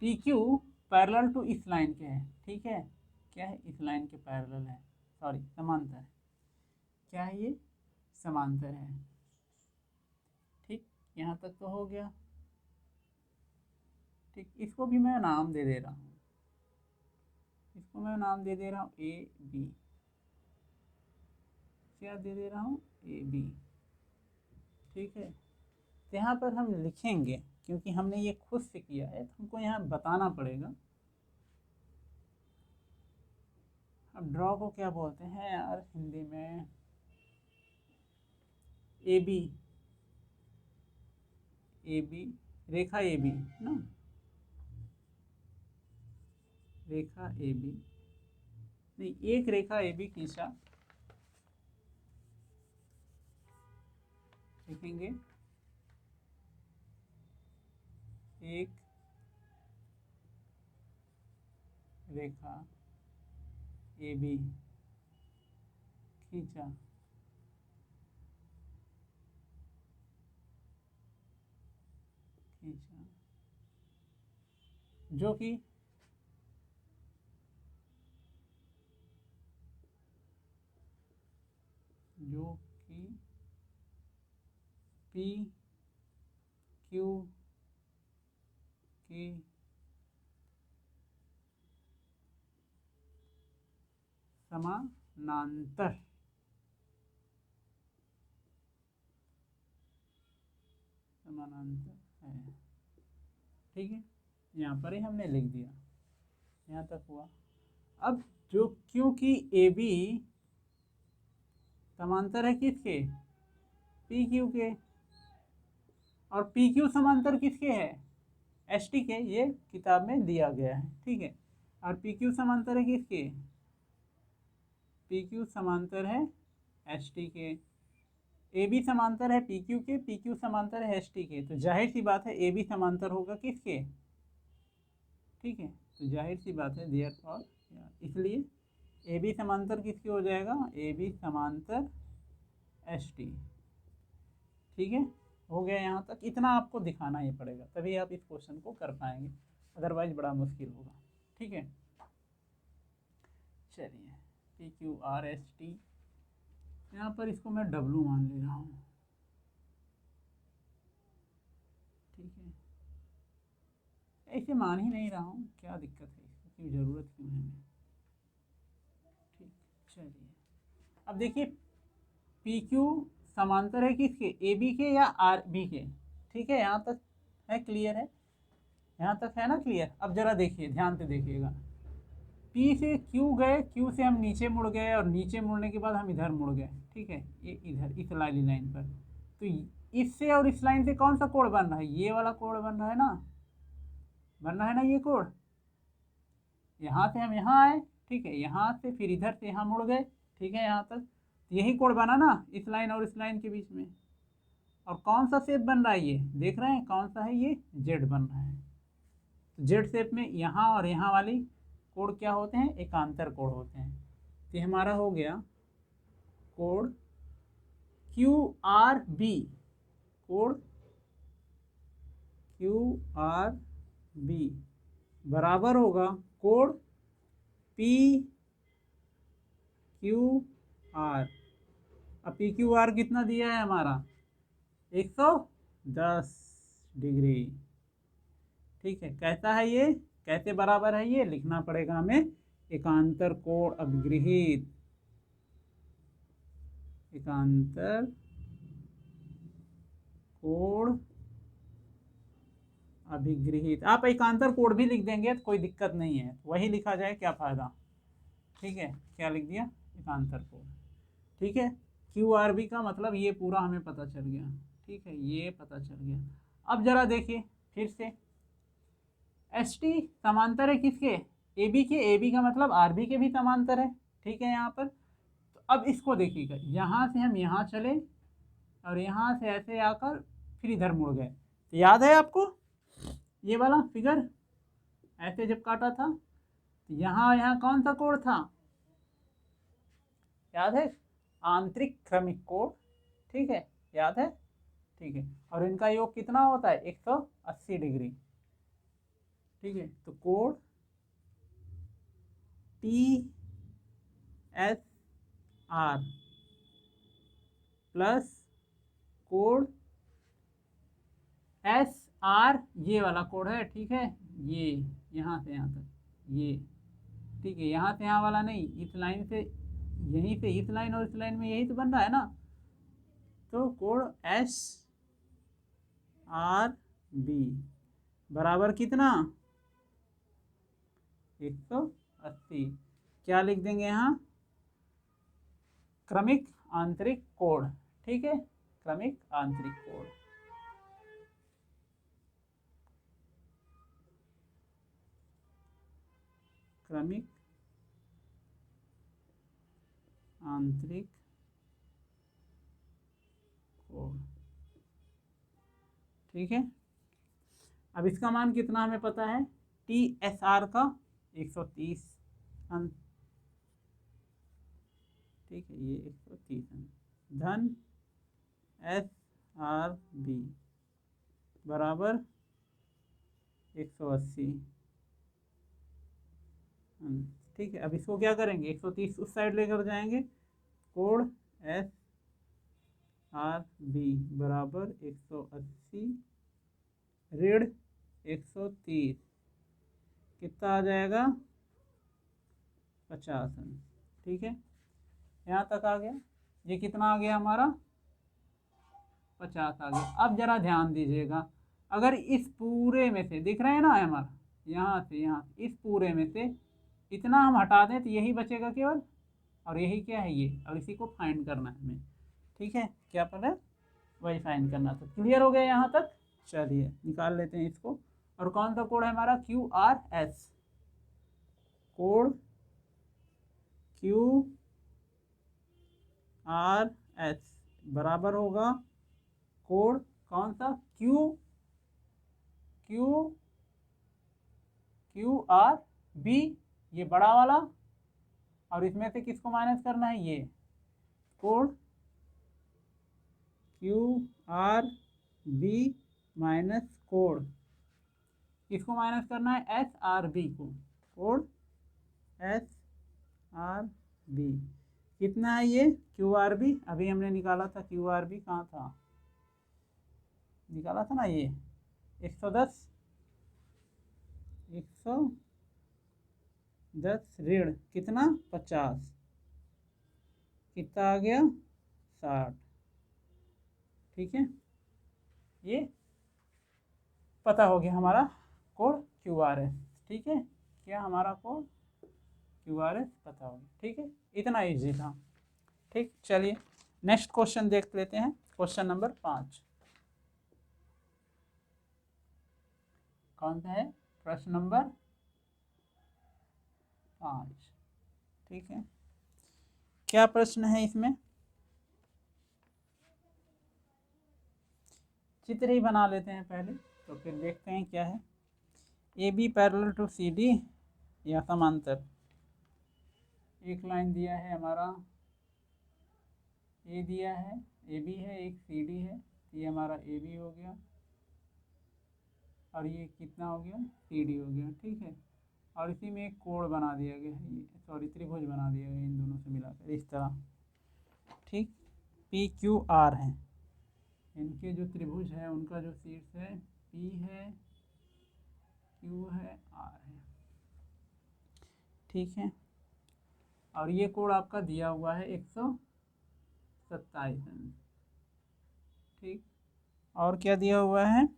पी क्यू पैरेलल टू इस लाइन के है, ठीक है, क्या है, इस लाइन के पैरेलल है, सॉरी समांतर है, क्या है ये, समांतर है, ठीक, यहाँ तक तो हो गया, ठीक। इसको भी मैं नाम दे दे रहा हूँ, इसको मैं नाम दे दे रहा हूँ ए बी, क्या दे दे रहा हूँ, ए बी, ठीक है। तो यहाँ पर हम लिखेंगे, क्योंकि हमने ये खुद से किया है तो हमको यहाँ बताना पड़ेगा। अब ड्रॉ को क्या बोलते हैं यार हिंदी में, ए बी, ए बी, रेखा ए बी ना, रेखा ए बी, नहीं एक रेखा ए बी खींचा, लिखेंगे एक रेखा ए बी खींचा, खींचा, जो कि पी क्यू के समानांतर, समानांतर है, ठीक है, यहाँ पर ही हमने लिख दिया, यहाँ तक हुआ। अब जो क्योंकि ए बी समांतर है किसके, पी क्यू के, और पी क्यू समांतर किसके है, एस टी के, ये किताब में दिया गया है, ठीक है। और पी क्यू समांतर है किसके, पी क्यू समांतर है एस टी के, ए बी समांतर है पी क्यू के, पी क्यू समांतर है एस टी के, तो जाहिर सी बात है ए बी समांतर होगा किसके, ठीक है, तो जाहिर सी बात है देयरफॉर, इसलिए ए बी समांतर किसके हो जाएगा, ए बी समांतर एस टी, ठीक है, हो गया। यहाँ तक इतना आपको दिखाना ही पड़ेगा, तभी आप इस क्वेश्चन को कर पाएंगे, अदरवाइज बड़ा मुश्किल होगा, ठीक है। चलिए P Q R S T, यहाँ पर इसको मैं डब्लू मान ले रहा हूँ, ठीक है, ऐसे मान ही नहीं रहा हूँ, क्या दिक्कत है, इसकी ज़रूरत क्यों है हमें, ठीक। चलिए अब देखिए पी क्यू समांतर है किसके, ए बी के या आर बी के, ठीक है, यहाँ तक है, क्लियर है, यहाँ तक है ना क्लियर। अब जरा देखिए, ध्यान से देखिएगा, पी से क्यू गए, क्यू से हम नीचे मुड़ गए और नीचे मुड़ने के बाद हम इधर मुड़ गए, ठीक है, ये इधर इस वाली लाइन पर। तो इससे और इस लाइन से कौन सा कोण बन रहा है, ये वाला कोण बन रहा है ना, बन रहा है ना ये कोण। यहाँ से हम यहाँ आए, ठीक है, यहाँ से फिर इधर से यहाँ मुड़ गए, ठीक है, यहाँ तक यही कोण बना ना इस लाइन और इस लाइन के बीच में। और कौन सा शेप बन रहा है, ये देख रहे हैं कौन सा है, ये जेड बन रहा है। तो जेड शेप में यहाँ और यहाँ वाली कोण क्या होते हैं, एकांतर कोण होते हैं। तो ये हमारा हो गया कोण क्यू आर बी, कोण क्यू आर बी बराबर होगा कोण पी क्यू आर। अब पी क्यू आर कितना दिया है हमारा, 110 डिग्री, ठीक है। कैसा है ये, कैसे बराबर है, ये लिखना पड़ेगा हमें, एकांतर कोण अभिगृहित, एकांतर कोण अभिगृहित। आप एकांतर कोण भी लिख देंगे तो कोई दिक्कत नहीं है, वही लिखा जाए, क्या फायदा, ठीक है। क्या लिख दिया, एकांतर कोण, ठीक है। क्यू आर बी का मतलब ये पूरा हमें पता चल गया, ठीक है, ये पता चल गया। अब जरा देखिए फिर से, एस टी समांतर है किसके, ए बी के, ए बी का मतलब आर बी के भी समांतर है, ठीक है यहाँ पर। तो अब इसको देखिएगा, यहाँ से हम यहाँ चले और यहाँ से ऐसे आकर फिर इधर मुड़ गए। तो याद है आपको ये वाला फिगर, ऐसे जब काटा था तो यहाँ कौन सा कोण था, याद है, आंतरिक क्रमिक कोण, ठीक है, याद है, ठीक है। और इनका योग कितना होता है, 180 डिग्री, ठीक है। तो कोण टी एस आर प्लस कोण एस आर, ये वाला कोण है, ठीक है, ये यहाँ से यहाँ तक, ये ठीक है, यहाँ से यहाँ वाला नहीं, इस लाइन से यहीं से इस लाइन और इस लाइन में यही तो बन रहा है ना। तो कोण एस आर बी बराबर कितना, 180। क्या लिख देंगे यहाँ, क्रमिक आंतरिक कोण, ठीक है, क्रमिक आंतरिक कोण। क्रमिक आंतरिक कोण, ठीक है। अब इसका मान कितना हमें पता है, टी एस आर का 130 अंक, ठीक है, ये 130 अंक धन एस आर बी बराबर 180 अंक, ठीक है। अब इसको क्या करेंगे, 130 उस साइड लेकर जाएंगे, कोण एस आर बी बराबर 180 ऋण 130 कितना आ जाएगा, 50 अंक, ठीक है। यहाँ तक आ गया, ये कितना आ गया हमारा, 50 आ गया। अब जरा ध्यान दीजिएगा, अगर इस पूरे में से दिख रहे हैं ना हमारा, यहाँ से यहाँ, इस पूरे में से इतना हम हटा दें तो यही बचेगा केवल, और यही क्या है, ये, और इसी को फाइंड करना है हमें, ठीक है। क्या पता वही फाइंड करना था, क्लियर हो गया यहाँ तक। चलिए निकाल लेते हैं इसको। और कौन सा कोण है हमारा, क्यू आर एस, कोण क्यू आर एस बराबर होगा कोण कौन सा, Q Q Q R B, ये बड़ा वाला, और इसमें से किसको माइनस करना है, ये कोण क्यू आर बी माइनस कोण, किसको माइनस करना है, एस आर बी को, कोण एस आर बी कितना है, ये क्यू आर बी अभी हमने निकाला था, क्यू आर बी कहाँ था, निकाला था ना, ये 110 ऋण कितना, 50 कितना आ गया, 60, ठीक है। ये पता हो गया हमारा कोड QRS, ठीक है, क्या हमारा कोड QRS पता हो गया, ठीक है, इतना इजी था। ठीक, चलिए नेक्स्ट क्वेश्चन देख लेते हैं, क्वेश्चन नंबर 5। कौन सा है? प्रश्न नंबर 5, ठीक है। क्या प्रश्न है इसमें? चित्र ही बना लेते हैं पहले, तो फिर देखते हैं क्या है। AB पैरेलल टू CD या समांतर। एक लाइन दिया है हमारा, A दिया है, AB है, एक CD है, ये हमारा AB हो गया और ये कितना हो गया? CD हो गया, ठीक है। और इसी में एक कोण बना दिया गया है, सॉरी त्रिभुज बना दिया गया इन दोनों से मिलाकर इस तरह, ठीक। PQR है, इनके जो त्रिभुज है उनका जो शीर्ष है P है, Q है, R है, ठीक है। और ये कोण आपका दिया हुआ है 127 अंश, ठीक। और क्या दिया हुआ है?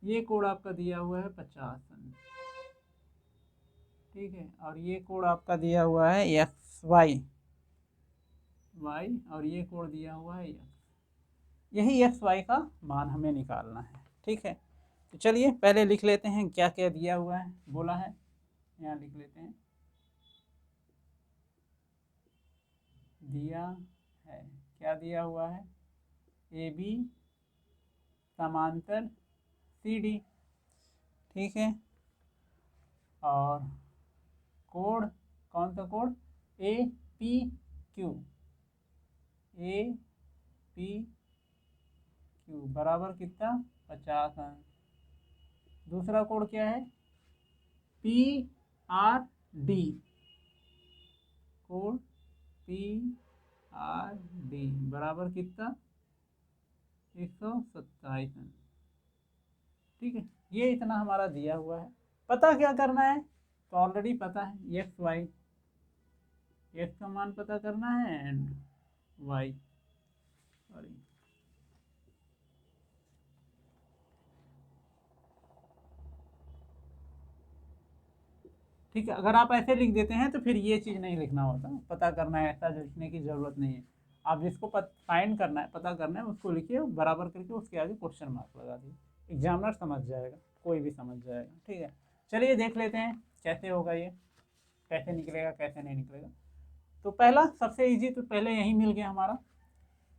ये कोण आपका दिया हुआ है 50 अंश, ठीक है। और ये कोण आपका दिया हुआ है XY, और ये कोण दिया हुआ है X। यही XY का मान हमें निकालना है, ठीक है। तो चलिए पहले लिख लेते हैं क्या क्या दिया हुआ है, बोला है, यहाँ लिख लेते हैं। दिया है, क्या दिया हुआ है? AB समांतर CD, ठीक है। और कोण, कौन सा कोण? APQ, बराबर कितना? 50 अंश। दूसरा कोण क्या है? PRD, कोण PRD बराबर कितना? 127 अंश, ठीक है। ये इतना हमारा दिया हुआ है। पता क्या करना है? तो ऑलरेडी पता है, XY, X का मान पता करना है एंड Y, सॉरी, ठीक है। अगर आप ऐसे लिख देते हैं तो फिर ये चीज़ नहीं लिखना होता, पता करना है ऐसा लिखने की ज़रूरत नहीं है। आप जिसको फाइंड करना है, पता करना है, उसको लिखिए बराबर करके, उसके आगे क्वेश्चन मार्क लगा दीजिए, एग्जामिनर समझ जाएगा, कोई भी समझ जाएगा, ठीक है। चलिए देख लेते हैं कैसे होगा ये, कैसे निकलेगा, कैसे नहीं निकलेगा। तो पहला सबसे ईजी, तो पहले यही मिल गया हमारा।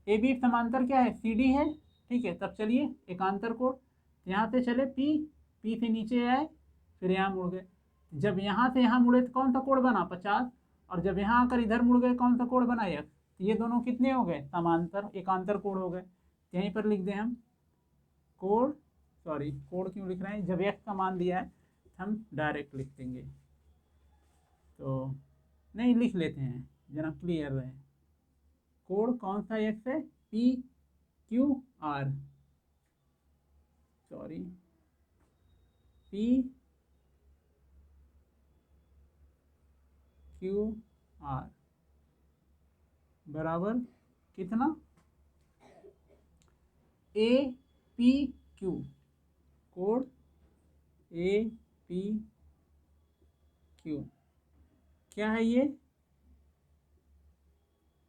AB समांतर क्या है? CD है, ठीक है। तब चलिए एकांतर कोण, यहाँ से चले P से नीचे आए, फिर यहाँ मुड़ गए। जब यहाँ से यहाँ मुड़े तो कौन सा कोण बना? 50। और जब यहाँ आकर इधर मुड़ गए, कौन सा कोण बना? X। ये दोनों कितने हो गए? समांतर, एकांतर कोण हो गए। यहीं पर लिख दें हम कोण, सॉरी कोण क्यों लिख रहे हैं? जब X का मान दिया है हम डायरेक्ट लिख देंगे, तो नहीं लिख लेते हैं जना क्लियर रहे। कोण कौन सा X है? PQR, सॉरी PQR बराबर कितना? APQ, कोण APQ क्या है? ये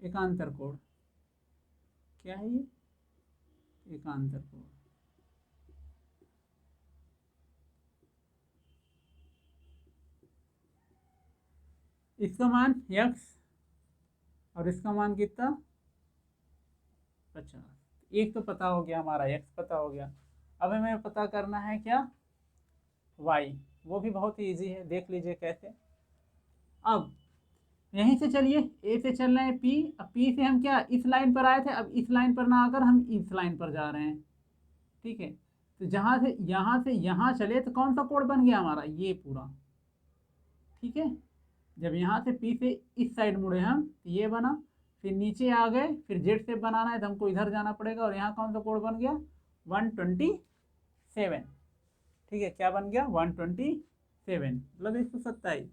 एकांतर कोण, क्या है ये? एकांतर कोण। इसका मान X और इसका मान कितना? 50। एक तो पता हो गया हमारा, X पता हो गया। अब हमें पता करना है क्या? Y, वो भी बहुत ही ईजी है, देख लीजिए कैसे। अब यहीं से चलिए, A से चल रहे हैं P, अब P से हम क्या इस लाइन पर आए थे, अब इस लाइन पर ना आकर हम इस लाइन पर जा रहे हैं, ठीक है। तो जहाँ से यहाँ चले तो कौन सा कोण बन गया हमारा? ये पूरा, ठीक है। जब यहाँ से P से इस साइड मुड़े हम तो ये बना, फिर नीचे आ गए, फिर जेड शेप बनाना है तो हमको इधर जाना पड़ेगा, और यहाँ कौन सा कोण बन गया? 127, ठीक है। क्या बन गया? 127, मतलब 127।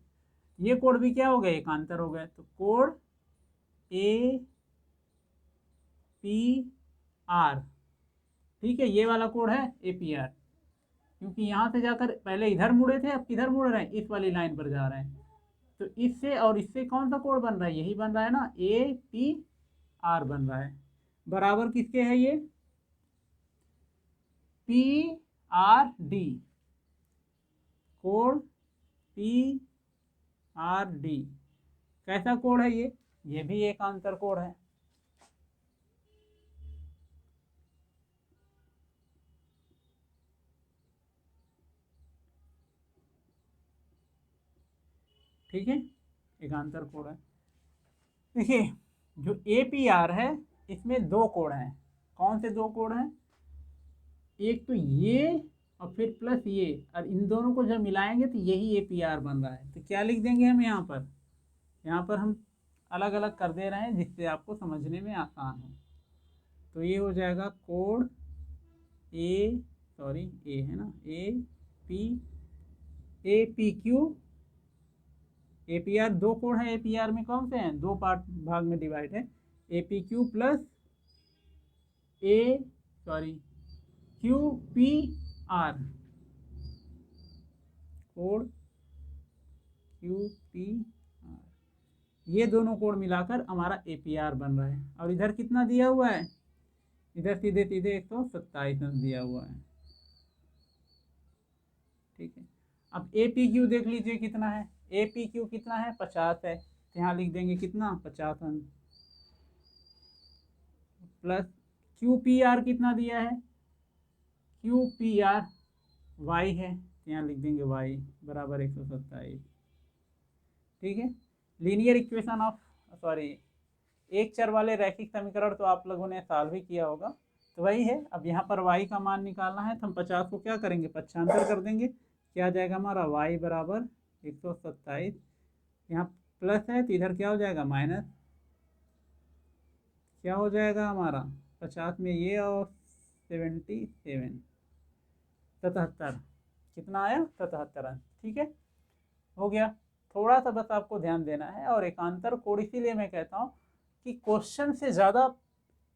ये कोण भी क्या हो गए? एकांतर हो गए। तो कोण APR, ठीक है, ये वाला कोण है APR, क्योंकि यहाँ से जाकर पहले इधर मुड़े थे, अब किधर मुड़ रहे हैं, इस वाली लाइन पर जा रहे हैं। तो इससे और इससे कौन सा कोण बन रहा है, यही बन रहा है ना, ए पी आर बन रहा है। बराबर किसके है ये, पी आर डी, कोण पी आर डी। कैसा कोण है ये भी एक आंतर कोण है। ठीक है, एक आंतर कोण है। देखिए जो ए पी आर है इसमें दो कोण हैं। कौन से दो कोण हैं, एक तो ये और फिर प्लस ये, और इन दोनों को जब मिलाएंगे तो यही ए पी आर बन रहा है। तो क्या लिख देंगे हम यहाँ पर हम अलग अलग कर दे रहे हैं जिससे आपको समझने में आसान हो। तो ये हो जाएगा कोण ए है ना, A P Q, A P R दो कोण है, ए पी आर में कौन से हैं, दो पार्ट भाग में डिवाइड है, A P Q plus Q P R, कोण क्यू पी आर, ये दोनों कोण मिलाकर हमारा ए पी आर बन रहा है। और इधर कितना दिया हुआ है, इधर सीधे सीधे 127 दिया हुआ है। ठीक है, अब ए पी क्यू देख लीजिए कितना है, ए पी क्यू कितना है, 50 है। तो यहाँ लिख देंगे कितना, 50 अंश, प्लस क्यू पी आर कितना दिया है, क्यू पी आर वाई है, तो यहाँ लिख देंगे वाई बराबर 127। ठीक है, लीनियर इक्वेशन ऑफ एक चर वाले रैखिक समीकरण तो आप लोगों ने सॉल्व भी किया होगा। तो वही है, अब यहाँ पर y का मान निकालना है तो हम 50 को क्या करेंगे, 95 कर देंगे। क्या आ जाएगा हमारा y बराबर 127, यहाँ प्लस है तो इधर क्या हो जाएगा माइनस, क्या हो जाएगा हमारा 50 में ये और 77, 77, कितना आया 77 अंश। ठीक है, हो गया। थोड़ा सा बस आपको ध्यान देना है, और एकांतर कोण इसीलिए मैं कहता हूँ कि क्वेश्चन से ज़्यादा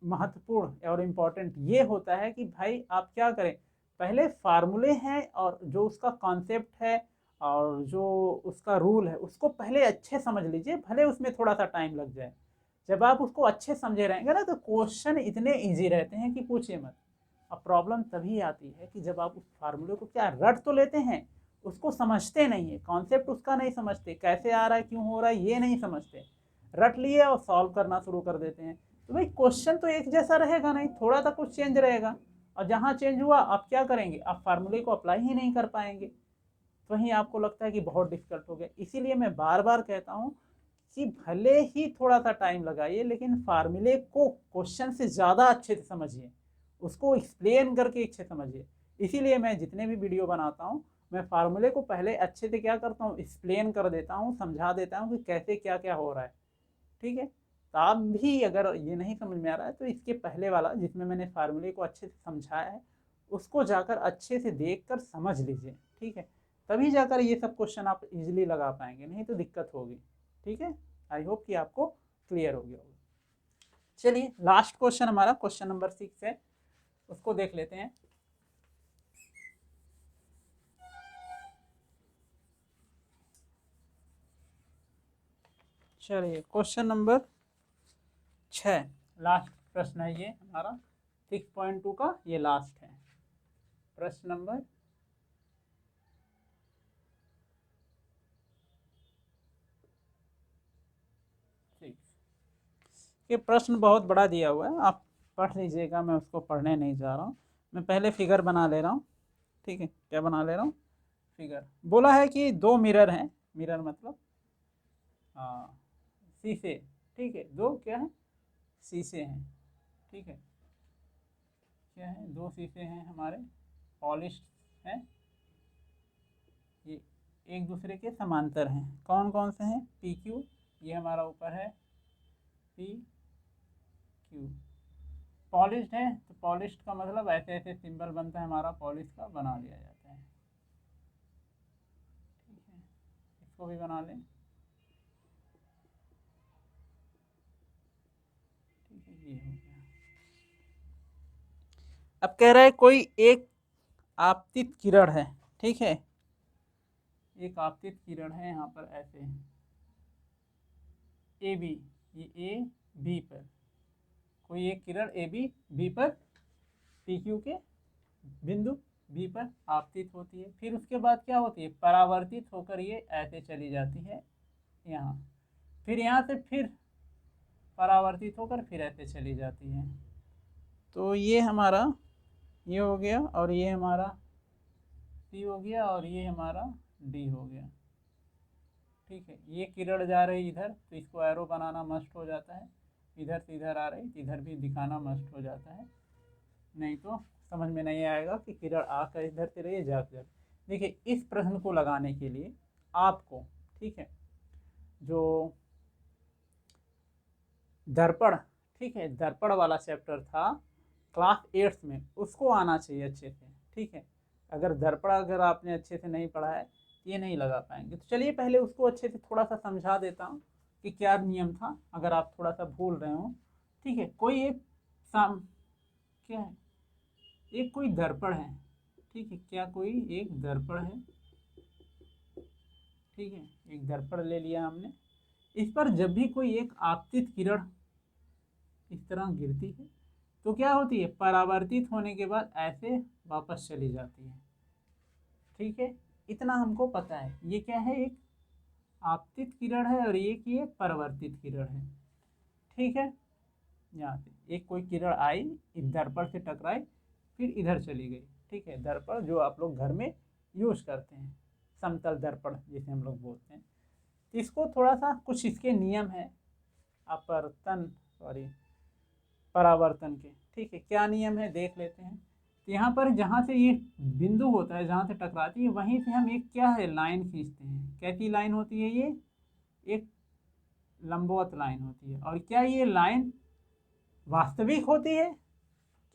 महत्वपूर्ण और इम्पॉर्टेंट ये होता है कि भाई आप क्या करें, पहले फार्मूले हैं और जो उसका कॉन्सेप्ट है और जो उसका रूल है उसको पहले अच्छे समझ लीजिए, भले उसमें थोड़ा सा टाइम लग जाए। जब आप उसको अच्छे समझे रहेंगे ना तो क्वेश्चन इतने ईजी रहते हैं कि पूछिए मत। अब प्रॉब्लम तभी आती है कि जब आप उस फार्मूले को क्या रट तो लेते हैं, उसको समझते नहीं है, कॉन्सेप्ट उसका नहीं समझते, कैसे आ रहा है क्यों हो रहा है ये नहीं समझते, रट लिए और सॉल्व करना शुरू कर देते हैं। तो भाई क्वेश्चन तो एक जैसा रहेगा नहीं, थोड़ा सा कुछ चेंज रहेगा, और जहाँ चेंज हुआ आप क्या करेंगे, आप फार्मूले को अप्लाई ही नहीं कर पाएंगे। तो वहीं आपको लगता है कि बहुत डिफिकल्ट हो गया। इसीलिए मैं बार बार कहता हूँ कि भले ही थोड़ा सा टाइम लगाइए लेकिन फार्मूले को क्वेश्चन से ज़्यादा अच्छे से समझिए, उसको एक्सप्लेन करके अच्छे समझिए। इसीलिए मैं जितने भी वीडियो बनाता हूँ मैं फार्मूले को पहले अच्छे से क्या करता हूँ, एक्सप्लेन कर देता हूँ, समझा देता हूँ कि कैसे क्या क्या हो रहा है। ठीक है, तो आप भी अगर ये नहीं समझ में आ रहा है तो इसके पहले वाला जिसमें मैंने फार्मूले को अच्छे से समझाया है उसको जाकर अच्छे से देख कर समझ लीजिए। ठीक है, तभी जाकर ये सब क्वेश्चन आप इजीली लगा पाएंगे, नहीं तो दिक्कत होगी। ठीक है, आई होप कि आपको क्लियर हो गया होगा। चलिए लास्ट क्वेश्चन हमारा क्वेश्चन नंबर 6 है, उसको देख लेते हैं। चलिए क्वेश्चन नंबर 6 लास्ट प्रश्न है ये हमारा 6.2 का, ये लास्ट है प्रश्न नंबर 6। ये प्रश्न बहुत बड़ा दिया हुआ है, आप पढ़ लीजिएगा, मैं उसको पढ़ने नहीं जा रहा हूँ। मैं पहले फिगर बना ले रहा हूँ। ठीक है, क्या बना ले रहा हूँ, फिगर। बोला है कि दो मिरर हैं, मिरर मतलब हाँ शीशे। ठीक है, दो क्या है, शीशे हैं। ठीक है, क्या है, दो शीशे हैं हमारे, पॉलिश हैं, ये एक दूसरे के समांतर हैं। कौन कौन से हैं, पी क्यू, ये हमारा ऊपर है पी क्यू। पॉलिश्ड है तो पॉलिश्ड का मतलब ऐसे ऐसे सिंबल बनता है हमारा, पॉलिश का बना लिया जाता है। ठीक है, इसको भी बना लें। ठीक है, ये हो गया। अब कह रहा है कोई एक आपतित किरण है, ठीक है, एक आपतित किरण है यहाँ पर ऐसे ए बी, ये ए बी पर, कोई एक किरण ए बी बी पर पी क्यू के बिंदु बी पर आपतित होती है। फिर उसके बाद क्या होती है, परावर्तित होकर ये ऐसे चली जाती है यहाँ, फिर यहाँ से फिर परावर्तित होकर फिर ऐसे चली जाती है। तो ये हमारा ये हो गया और ये हमारा सी हो गया और ये हमारा डी हो गया, ठीक है। ये किरण जा रही इधर तो इसको एरो बनाना मस्ट हो जाता है, इधर से इधर आ रही तो इधर भी दिखाना मस्ट हो जाता है, नहीं तो समझ में नहीं आएगा कि किरण आकर इधर से रही जा कर। देखिए इस प्रश्न को लगाने के लिए आपको, ठीक है, जो दर्पण, ठीक है, दर्पण वाला चैप्टर था क्लास 8 में, उसको आना चाहिए अच्छे से, ठीक है। अगर दर्पण अगर आपने अच्छे से नहीं पढ़ा है ये नहीं लगा पाएंगे। तो चलिए पहले उसको अच्छे से थोड़ा सा समझा देता हूँ कि क्या नियम था, अगर आप थोड़ा सा भूल रहे हो, ठीक है। कोई एक क्या है, एक कोई दर्पण है, ठीक है, क्या कोई एक दर्पण है, ठीक है, एक दर्पण ले लिया हमने। इस पर जब भी कोई एक आपतित किरण इस तरह गिरती है तो क्या होती है, परावर्तित होने के बाद ऐसे वापस चली जाती है, ठीक है। इतना हमको पता है। ये क्या है, एक आपतित किरण है और एक ये परावर्तित किरण है, ठीक है। यहाँ से एक कोई किरण आई, इस दर्पण से टकराई, फिर इधर चली गई, ठीक है। दर्पण जो आप लोग घर में यूज करते हैं, समतल दर्पण जिसे हम लोग बोलते हैं। इसको थोड़ा सा कुछ इसके नियम है परावर्तन के, ठीक है। क्या नियम है देख लेते हैं। तो यहाँ पर जहाँ से ये बिंदु होता है, जहाँ से टकराती है, वहीं से हम एक क्या है लाइन खींचते हैं। कैसी लाइन होती है, ये एक लंबवत लाइन होती है। और क्या ये लाइन वास्तविक होती है,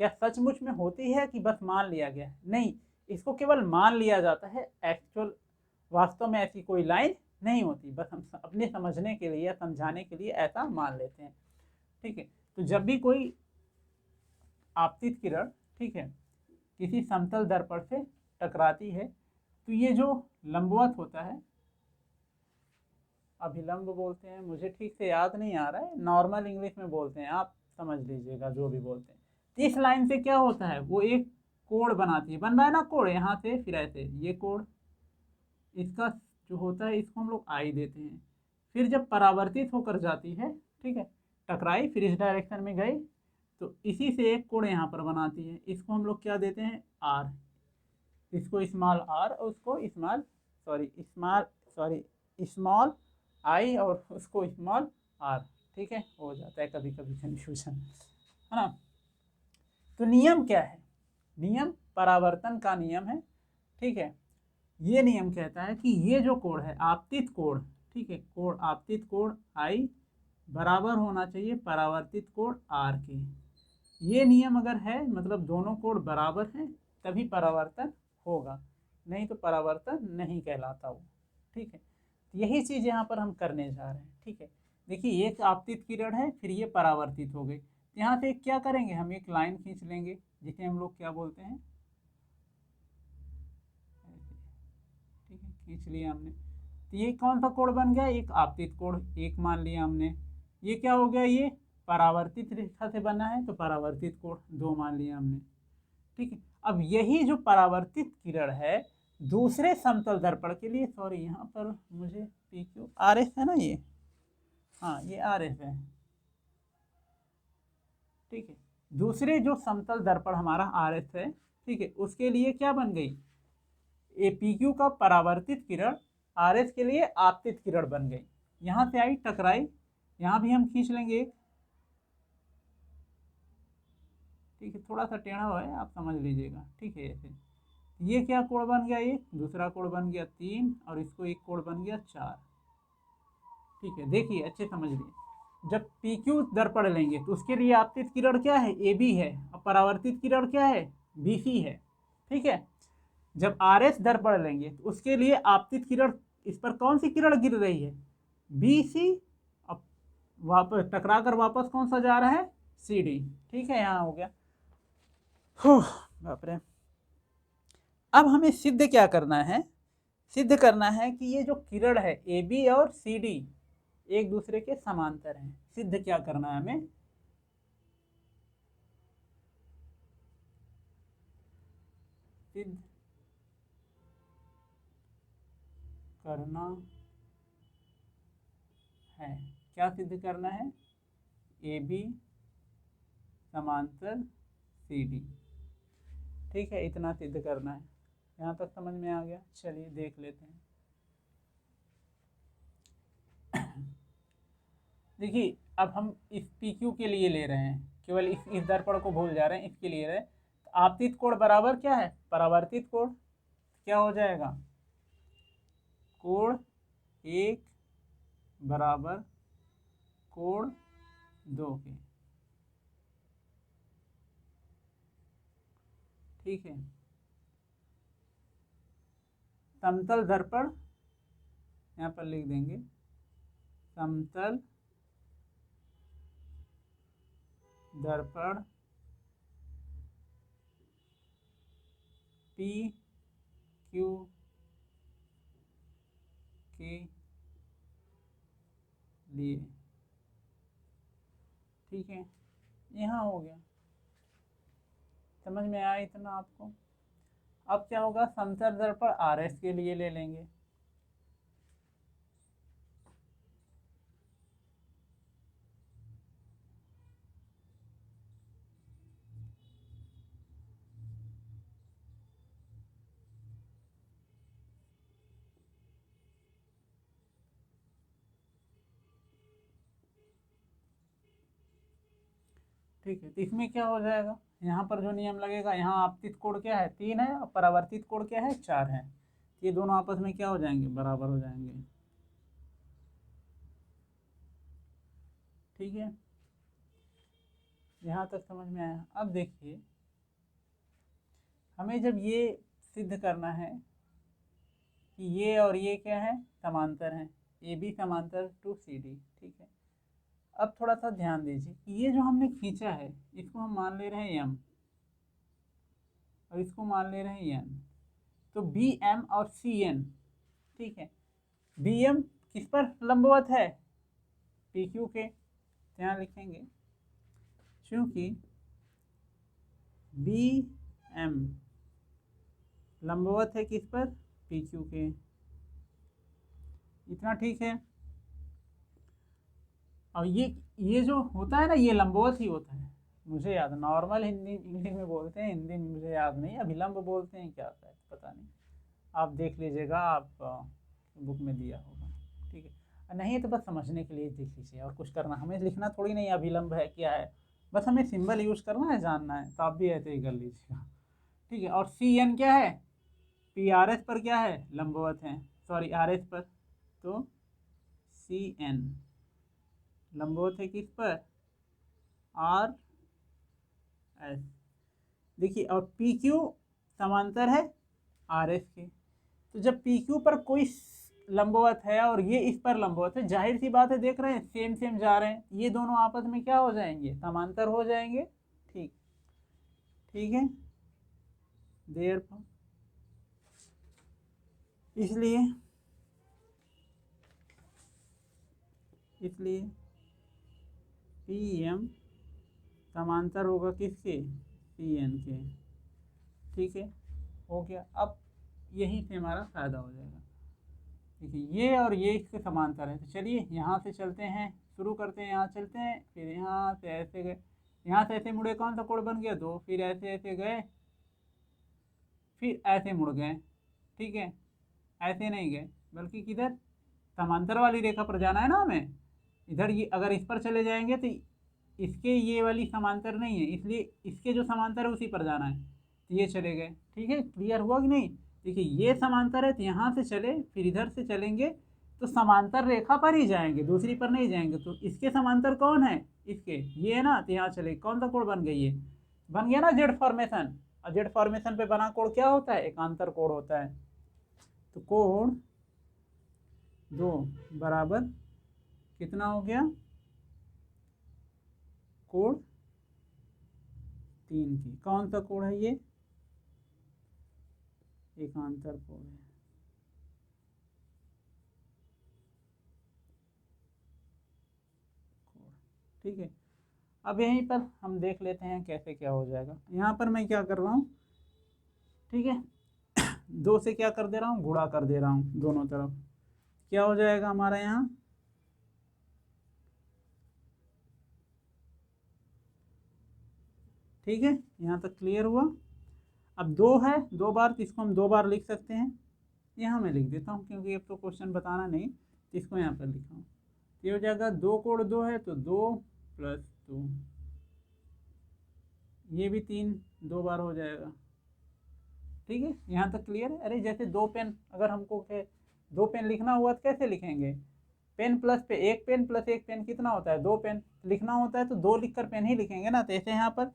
क्या सचमुच में होती है कि बस मान लिया गया? नहीं, इसको केवल मान लिया जाता है, एक्चुअल वास्तव में ऐसी कोई लाइन नहीं होती, बस हम अपने समझने के लिए या समझाने के लिए ऐसा मान लेते हैं, ठीक है। तो जब भी कोई आपतित किरण, ठीक है, किसी समतल दर्पण से टकराती है तो ये जो लंबवत होता है, अभिलंब बोलते हैं, मुझे ठीक से याद नहीं आ रहा है, नॉर्मल इंग्लिश में बोलते हैं, आप समझ लीजिएगा जो भी बोलते हैं। तो इस लाइन से क्या होता है, वो एक कोण बनाती है, बन रहा है ना कोण, यहाँ से फिर ऐसे ये कोण, इसका जो होता है इसको हम लोग आई देते हैं। फिर जब परावर्तित होकर जाती है, ठीक है, टकराई फिर इस डायरेक्शन में गई, तो इसी से एक कोण यहाँ पर बनाती है, इसको हम लोग क्या देते हैं, आर। इसको स्मॉल आर और उसको स्मॉल आई और उसको स्मॉल आर, ठीक है। हो जाता है कभी कभी कन्फ्यूजन, है ना। तो नियम क्या है, नियम परावर्तन का नियम है, ठीक है। ये नियम कहता है कि ये जो कोण है आपतित कोण, ठीक है, कोण आपतित कोण आई बराबर होना चाहिए परावर्तित कोण आर के। ये नियम अगर है, मतलब दोनों कोण बराबर हैं, तभी परावर्तन होगा, नहीं तो परावर्तन नहीं कहलाता वो, ठीक है। यही चीज़ यहाँ पर हम करने जा रहे हैं, ठीक है। देखिए एक आपतित किरण है, फिर ये परावर्तित हो गई, यहाँ से क्या करेंगे, हम एक लाइन खींच लेंगे जिसे हम लोग क्या बोलते हैं, ठीक है, खींच लिया हमने। तो ये कौन सा कोण बन गया, एक आपतित कोण एक मान लिया हमने। ये क्या हो गया, ये परावर्तित रेखा से बना है तो परावर्तित कोण दो मान लिया हमने, ठीक है। अब यही जो परावर्तित किरण है दूसरे समतल दर्पण के लिए, सॉरी यहाँ पर मुझे पी क्यू आर एस है ना, ये हाँ ये आर एस है, ठीक है। दूसरे जो समतल दर्पण हमारा आर एस है, ठीक है, उसके लिए क्या बन गई, ए पी क्यू का परावर्तित किरण आर एस के लिए आपतित किरण बन गई। यहाँ से आई टकराई, यहाँ भी हम खींच लेंगे एक, ठीक है, थोड़ा सा टेढ़ा हुआ है, आप समझ लीजिएगा, ठीक है। ऐसे ये क्या कोण बन गया, एक दूसरा कोण बन गया 3 और इसको एक कोण बन गया 4, ठीक है। देखिए अच्छे समझ लिए, जब पी क्यू दर्पण लेंगे तो उसके लिए आपतित किरण क्या है, ए बी है, और परावर्तित किरण क्या है, बी सी है, ठीक है। जब आर एस दर्पण लेंगे तो उसके लिए आपतित किरण, इस पर कौन सी किरण गिर रही है, बी सी, अब वापस टकरा कर वापस कौन सा जा रहा है, सी डी, ठीक है। यहाँ हो गया, बाप रे। अब हमें सिद्ध क्या करना है, सिद्ध करना है कि ये जो किरण है ए बी और सी डी एक दूसरे के समांतर हैं। सिद्ध क्या करना है हमें, सिद्ध करना है। क्या सिद्ध करना है, ए बी समांतर सी डी। ठीक है, इतना सिद्ध करना है। यहाँ तक समझ में आ गया। चलिए देख लेते हैं। देखिए अब हम इस पी क्यू के लिए ले रहे हैं, केवल इस दर्पण को भूल जा रहे हैं, इसके लिए रहे। तो आपतित कोण बराबर क्या है, परावर्तित कोण। क्या हो जाएगा, कोण एक बराबर कोण दो के। ठीक है, समतल दर्पण यहाँ पर लिख देंगे, समतल दर्पण पी क्यू के लिए। ठीक है, यहाँ हो गया, समझ में आया इतना आपको। अब क्या होगा, समतल दर्पण आर एस के लिए ले लेंगे। ठीक है, तो इसमें क्या हो जाएगा, यहाँ पर जो नियम लगेगा, यहाँ आपतित कोण क्या है 3 है और परावर्तित कोण क्या है 4 है। ये दोनों आपस में क्या हो जाएंगे, बराबर हो जाएंगे। ठीक है, यहाँ तक समझ में आया। अब देखिए, हमें जब ये सिद्ध करना है कि ये और ये क्या है, समांतर हैं, ए बी समांतर टू सी डी। ठीक है, अब थोड़ा सा ध्यान दीजिए कि ये जो हमने खींचा है इसको हम मान ले रहे हैं m और इसको मान ले रहे हैं n। तो बी एम और सी एन, ठीक है, बी एम किस पर लंबवत है, पी क्यू के। यहाँ लिखेंगे क्योंकि बी एम लंबवत है किस पर, पी क्यू के। इतना ठीक है। और ये जो होता है ना, ये लंबवत ही होता है। मुझे याद, नॉर्मल हिंदी इंग्लिश में बोलते हैं, हिंदी में मुझे याद नहीं, अभिलंब बोलते हैं क्या होता है पता नहीं, आप देख लीजिएगा, आप बुक में दिया होगा। ठीक है, नहीं तो बस समझने के लिए देख लीजिए, और कुछ करना हमें लिखना थोड़ी नहीं अभिलंब है क्या है, बस हमें सिंबल यूज़ करना है, जानना है, तो आप भी ऐसे ही कर लीजिएगा। ठीक है, और सी एन क्या है, पी आर एस पर क्या है, लंबवत है, सॉरी आर एस पर। तो सी एन लंबवत है किस पर, आर एस। देखिए, और पी क्यू समांतर है आर एस के। तो जब पी क्यू पर कोई लंबवत है और ये इस पर लंबवत है, जाहिर सी बात है, देख रहे हैं सेम सेम जा रहे हैं, ये दोनों आपस में क्या हो जाएंगे, समांतर हो जाएंगे। ठीक, ठीक है, देयरफॉर इसलिए पी एम समांतर होगा किसके, सी एन के। ठीक है, हो गया। अब यहीं से हमारा फायदा हो जाएगा। देखिए, ये और ये इसके समांतर है, तो चलिए यहाँ से चलते हैं, शुरू करते हैं, यहाँ चलते हैं, फिर यहाँ से ऐसे गए, यहाँ से ऐसे मुड़े, कौन सा कोण बन गया, दो, फिर ऐसे ऐसे गए, फिर ऐसे मुड़ गए। ठीक है, ऐसे नहीं गए, बल्कि किधर, समांतर वाली रेखा पर जाना है ना हमें। इधर ये अगर इस पर चले जाएंगे तो इसके ये वाली समांतर नहीं है, इसलिए इसके जो समांतर है उसी पर जाना है, तो ये चले गए। ठीक है, क्लियर हुआ कि नहीं। देखिए, ये समांतर है तो यहाँ से चले, फिर इधर से चलेंगे तो समांतर रेखा पर ही जाएंगे, दूसरी पर नहीं जाएंगे। तो इसके समांतर कौन है, इसके, ये है ना, तो यहाँ चले, कौन सा कोण बन गई, ये बन गया ना जेड फॉर्मेशन। और जेड फॉर्मेशन पे बना कोण क्या होता है, एकांतर कोण होता है। तो कोण दो बराबर कितना हो गया, कोण 3 की। कौन सा कोण है ये, एकांतर कोण है। ठीक है, अब यहीं पर हम देख लेते हैं कैसे क्या हो जाएगा। यहाँ पर मैं क्या कर रहा हूँ, ठीक है, 2 से क्या कर दे रहा हूँ, गुणा कर दे रहा हूँ दोनों तरफ। क्या हो जाएगा हमारा यहाँ, ठीक है, यहाँ तक क्लियर हुआ। अब 2 है 2 बार, तो इसको हम 2 बार लिख सकते हैं। यहाँ मैं लिख देता हूँ क्योंकि अब तो क्वेश्चन बताना नहीं, तो इसको यहाँ पर लिखा हूँ। ये हो जाएगा 2 कोण 2 है तो 2 + 2, ये भी 3 2 बार हो जाएगा। ठीक है, यहाँ तक क्लियर है। अरे जैसे 2 पेन, अगर हमको 2 पेन लिखना हुआ तो कैसे लिखेंगे, पेन प्लस पे 1 पेन प्लस 1 पेन कितना होता है, 2 पेन लिखना होता है, तो 2 लिखकर पेन ही लिखेंगे ना। तो ऐसे यहाँ पर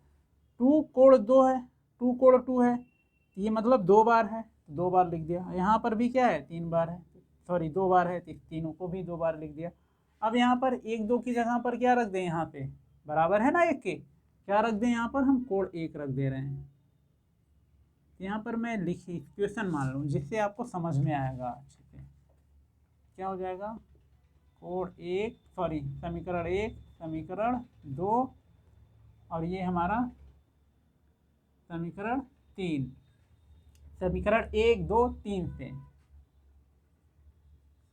2 कोण 2 है, 2 कोण 2 है, ये मतलब 2 बार है, 2 बार लिख दिया। यहाँ पर भी क्या है, 3 बार है, सॉरी 2 बार है, तीनों को भी 2 बार लिख दिया। अब यहाँ पर 1 2 की जगह पर क्या रख दें, यहाँ पे बराबर है ना 1 के, क्या रख दें यहाँ पर, हम कोण 1 रख दे रहे हैं। यहाँ पर मैं लिखी क्वेश्चन मान लूँ जिससे आपको समझ में आएगा अच्छे से। क्या हो जाएगा, कोण 1, सॉरी समीकरण 1 समीकरण 2 और ये हमारा समीकरण 3, समीकरण 1 2 3 से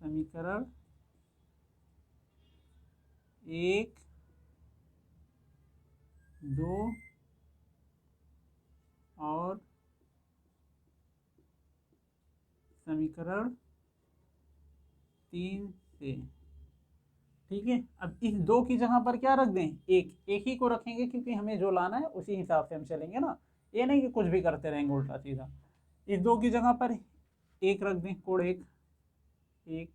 समीकरण 1 2 और समीकरण 3 से। ठीक है, अब इस 2 की जगह पर क्या रख दें, एक ही को रखेंगे क्योंकि हमें जो लाना है उसी हिसाब से हम चलेंगे ना, ये नहीं कि कुछ भी करते रहेंगे उल्टा सीधा। इस 2 की जगह पर 1 रख दें, कोण 1 1,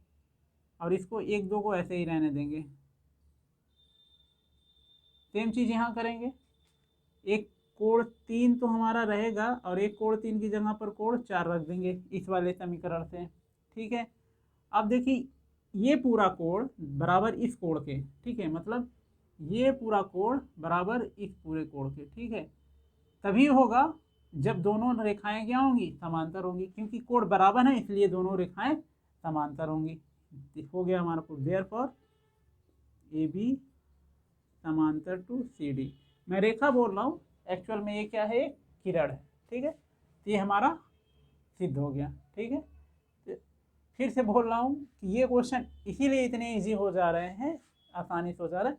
और इसको 1 2 को ऐसे ही रहने देंगे। सेम चीज़ यहाँ करेंगे, एक कोण 3 तो हमारा रहेगा और एक कोण 3 की जगह पर कोण 4 रख देंगे इस वाले समीकरण से। ठीक है, अब देखिए ये पूरा कोण बराबर इस कोण के, ठीक है, मतलब ये पूरा कोण बराबर इस पूरे कोण के। ठीक है, तभी होगा जब दोनों रेखाएं क्या होंगी, समांतर होंगी, क्योंकि कोण बराबर है इसलिए दोनों रेखाएं समांतर होंगी। हो गया हमारा प्रूफ, देयरफॉर ए बी समांतर टू सी डी। मैं रेखा बोल रहा हूँ, एक्चुअल में ये क्या है, किरण है। ठीक है, तो ये हमारा सिद्ध हो गया। ठीक है, फिर से बोल रहा हूँ कि ये क्वेश्चन इसीलिए इतने इजी हो जा रहे हैं, आसानी से हो जा रहा है,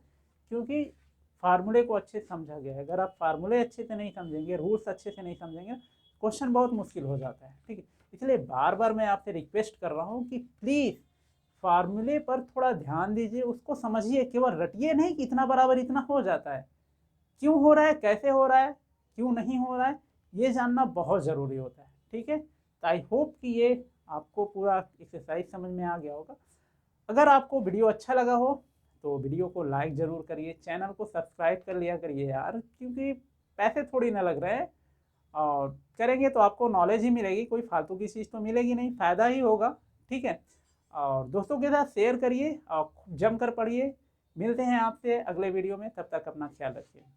क्योंकि फार्मूले को अच्छे से समझा गया है। अगर आप फार्मूले अच्छे से नहीं समझेंगे, रूल्स अच्छे से नहीं समझेंगे, क्वेश्चन बहुत मुश्किल हो जाता है। ठीक है, इसलिए बार बार मैं आपसे रिक्वेस्ट कर रहा हूँ कि प्लीज़ फार्मूले पर थोड़ा ध्यान दीजिए, उसको समझिए, केवल रटिए नहीं कि इतना बराबर इतना हो जाता है। क्यों हो रहा है, कैसे हो रहा है, क्यों नहीं हो रहा है, ये जानना बहुत ज़रूरी होता है। ठीक है, तो आई होप कि ये आपको पूरा एक्सरसाइज समझ में आ गया होगा। अगर आपको वीडियो अच्छा लगा हो तो वीडियो को लाइक ज़रूर करिए, चैनल को सब्सक्राइब कर लिया करिए यार, क्योंकि पैसे थोड़ी ना लग रहे हैं, और करेंगे तो आपको नॉलेज ही मिलेगी, कोई फालतू की चीज़ तो मिलेगी नहीं, फ़ायदा ही होगा। ठीक है, और दोस्तों के साथ शेयर करिए और जम कर पढ़िए। मिलते हैं आपसे अगले वीडियो में, तब तक अपना ख्याल रखिए।